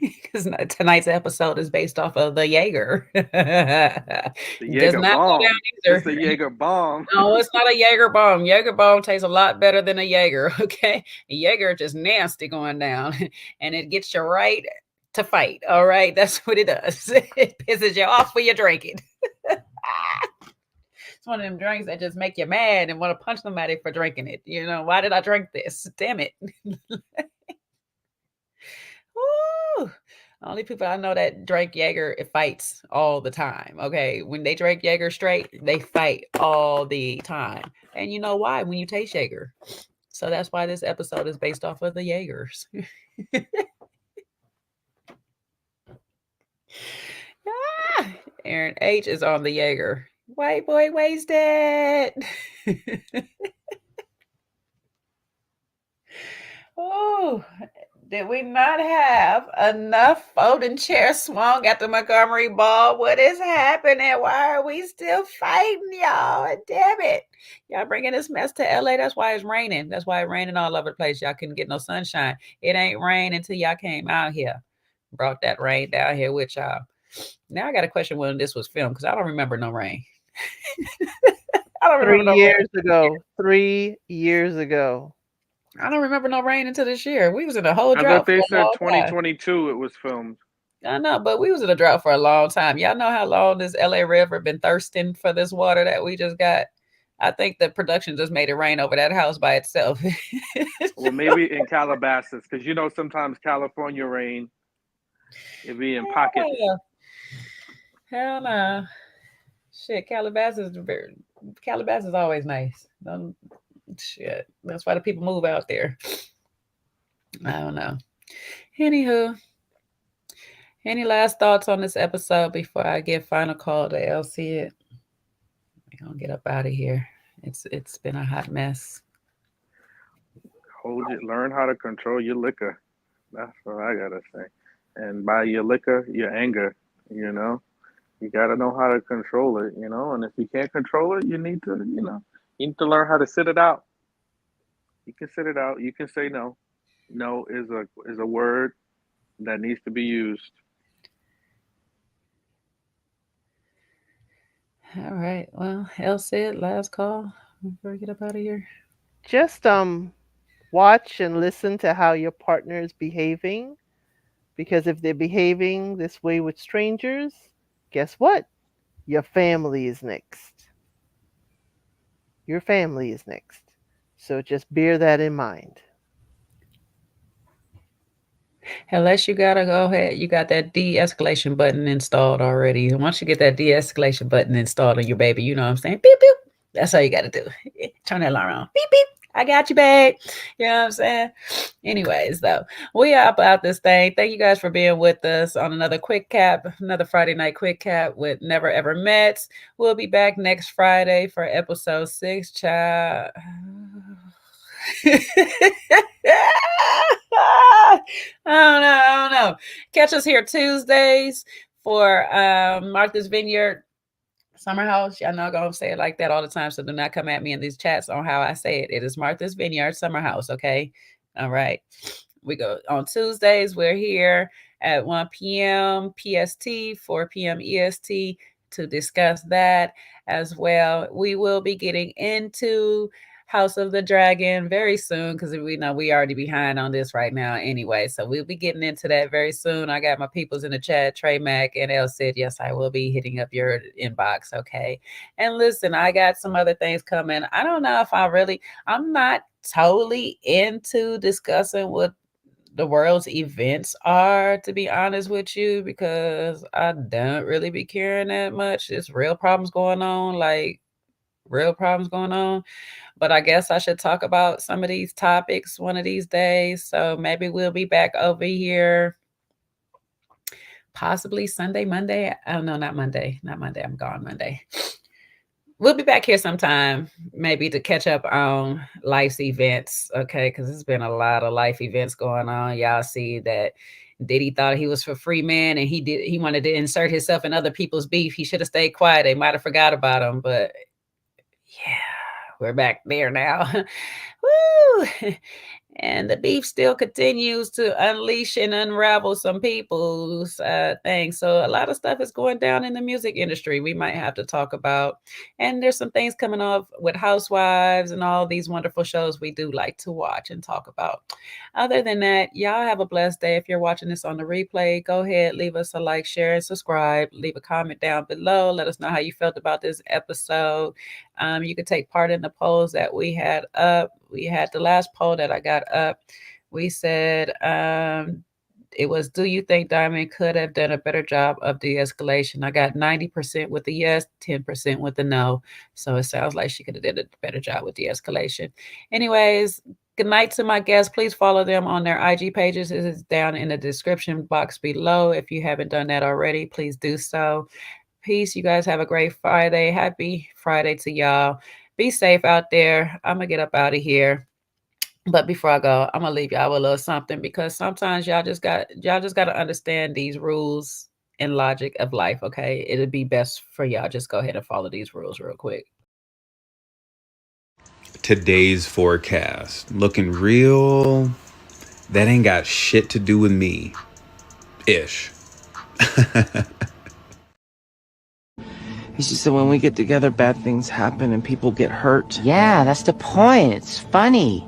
because tonight's episode is based off of the Jaeger. The Does Jaeger not go down bomb. It's the either. Jaeger bomb. No, it's not a Jaeger bomb. Jaeger bomb tastes a lot better than a Jaeger. Okay, a Jaeger just nasty going down, and it gets you right to fight. All right, that's what it does. It pisses you off when you drink it. It's one of them drinks that just make you mad and want to punch somebody for drinking it. You know, why did I drink this? Damn it. Woo! Only people I know that drink Jaeger, it fights all the time. Okay. When they drink Jaeger straight, they fight all the time. And you know why? When you taste Jaeger. So that's why this episode is based off of the Jaegers. Aaron H is on the Jaeger. White boy wasted. Oh, did we not have enough folding chairs swung at the Montgomery Ball? What is happening? Why are we still fighting, y'all? Damn it. Y'all bringing this mess to LA. That's why it's raining. That's why it's raining all over the place. Y'all couldn't get no sunshine. It ain't rain until y'all came out here. Brought that rain down here with y'all. Now I got a question when this was filmed because I don't remember no rain. I don't remember 3 years ago. 3 years ago. I don't remember no rain until this year. We was in a whole I drought. thought they for a said long time. 2022 it was filmed. I know, but we was in a drought for a long time. Y'all know how long this LA River been thirsting for this water that we just got? I think the production just made it rain over that house by itself. Well, maybe in Calabasas, because you know sometimes California rain, it be in pockets. Hell no. Shit, Calabasas is always nice. Shit. That's why the people move out there. I don't know. Anywho, any last thoughts on this episode before I give final call to LC? We're gonna get up out of here. It's been a hot mess. Hold it. Learn how to control your liquor. That's what I gotta say. And by your liquor, your anger. You know, you gotta know how to control it. You know, and if you can't control it, you need to. You need to learn how to sit it out. You can sit it out. You can say no. No is a word that needs to be used. All right. Well, El said last call before we get up out of here. Just watch and listen to how your partner is behaving, because if they're behaving this way with strangers, guess what? Your family is next. Your family is next. So just bear that in mind. Unless you gotta go ahead, you got that de-escalation button installed already. Once you get that de-escalation button installed on your baby, you know what I'm saying? Beep, beep. That's all you gotta do. Turn that alarm on. Beep, beep. I got you, babe. You know what I'm saying? Anyways, though, we are about this thing. Thank you guys for being with us on another quick cap, another Friday night quick cap with Never Ever METS. We'll be back next Friday for episode 6, child. I don't know. Catch us here Tuesdays for Martha's Vineyard Summer House. Y'all know I'm gonna say it like that all the time, so do not come at me in these chats on how I say it. It is Martha's Vineyard Summer House, okay? All right. We go on Tuesdays. We're here at 1 p.m. PST, 4 p.m. EST to discuss that as well. We will be getting into House of the Dragon very soon because we know we already behind on this right now anyway. So we'll be getting into that very soon. I got my peoples in the chat, Trey Mack and El said, yes, I will be hitting up your inbox. Okay. And listen, I got some other things coming. I don't know if I'm not totally into discussing what the world's events are, to be honest with you, because I don't really be caring that much. It's real problems going on. But I guess I should talk about some of these topics one of these days. So maybe we'll be back over here possibly Sunday, Monday. Oh, no, not Monday. I'm gone Monday. we'll be back here sometime, maybe to catch up on life's events, okay? Because there's been a lot of life events going on. Y'all see that Diddy thought he was for free man, and he wanted to insert himself in other people's beef. He should have stayed quiet. They might have forgot about him, but yeah, we're back there now. Woo! And the beef still continues to unleash and unravel some people's things. So a lot of stuff is going down in the music industry we might have to talk about. And there's some things coming off with Housewives and all these wonderful shows we do like to watch and talk about. Other than that, y'all have a blessed day. If you're watching this on the replay, go ahead, leave us a like, share, and subscribe. Leave a comment down below. Let us know how you felt about this episode. You could take part in the polls that we had up. We had the last poll that I got up. We said it was, do you think Diamond could have done a better job of de-escalation? I got 90% with the yes, 10% with the no. So it sounds like she could have did a better job with de-escalation. Anyways, good night to my guests. Please follow them on their IG pages. It is down in the description box below. If you haven't done that already, please do so. Peace. You guys have a great Friday. Happy Friday to y'all. Be safe out there. I'm going to get up out of here. But before I go, I'm going to leave y'all with a little something, because sometimes y'all just got to understand these rules and logic of life, okay? It'll be best for y'all. Just go ahead and follow these rules real quick. Today's forecast looking real. That ain't got shit to do with me. Ish. It's just that when we get together, bad things happen and people get hurt. Yeah, that's the point. It's funny.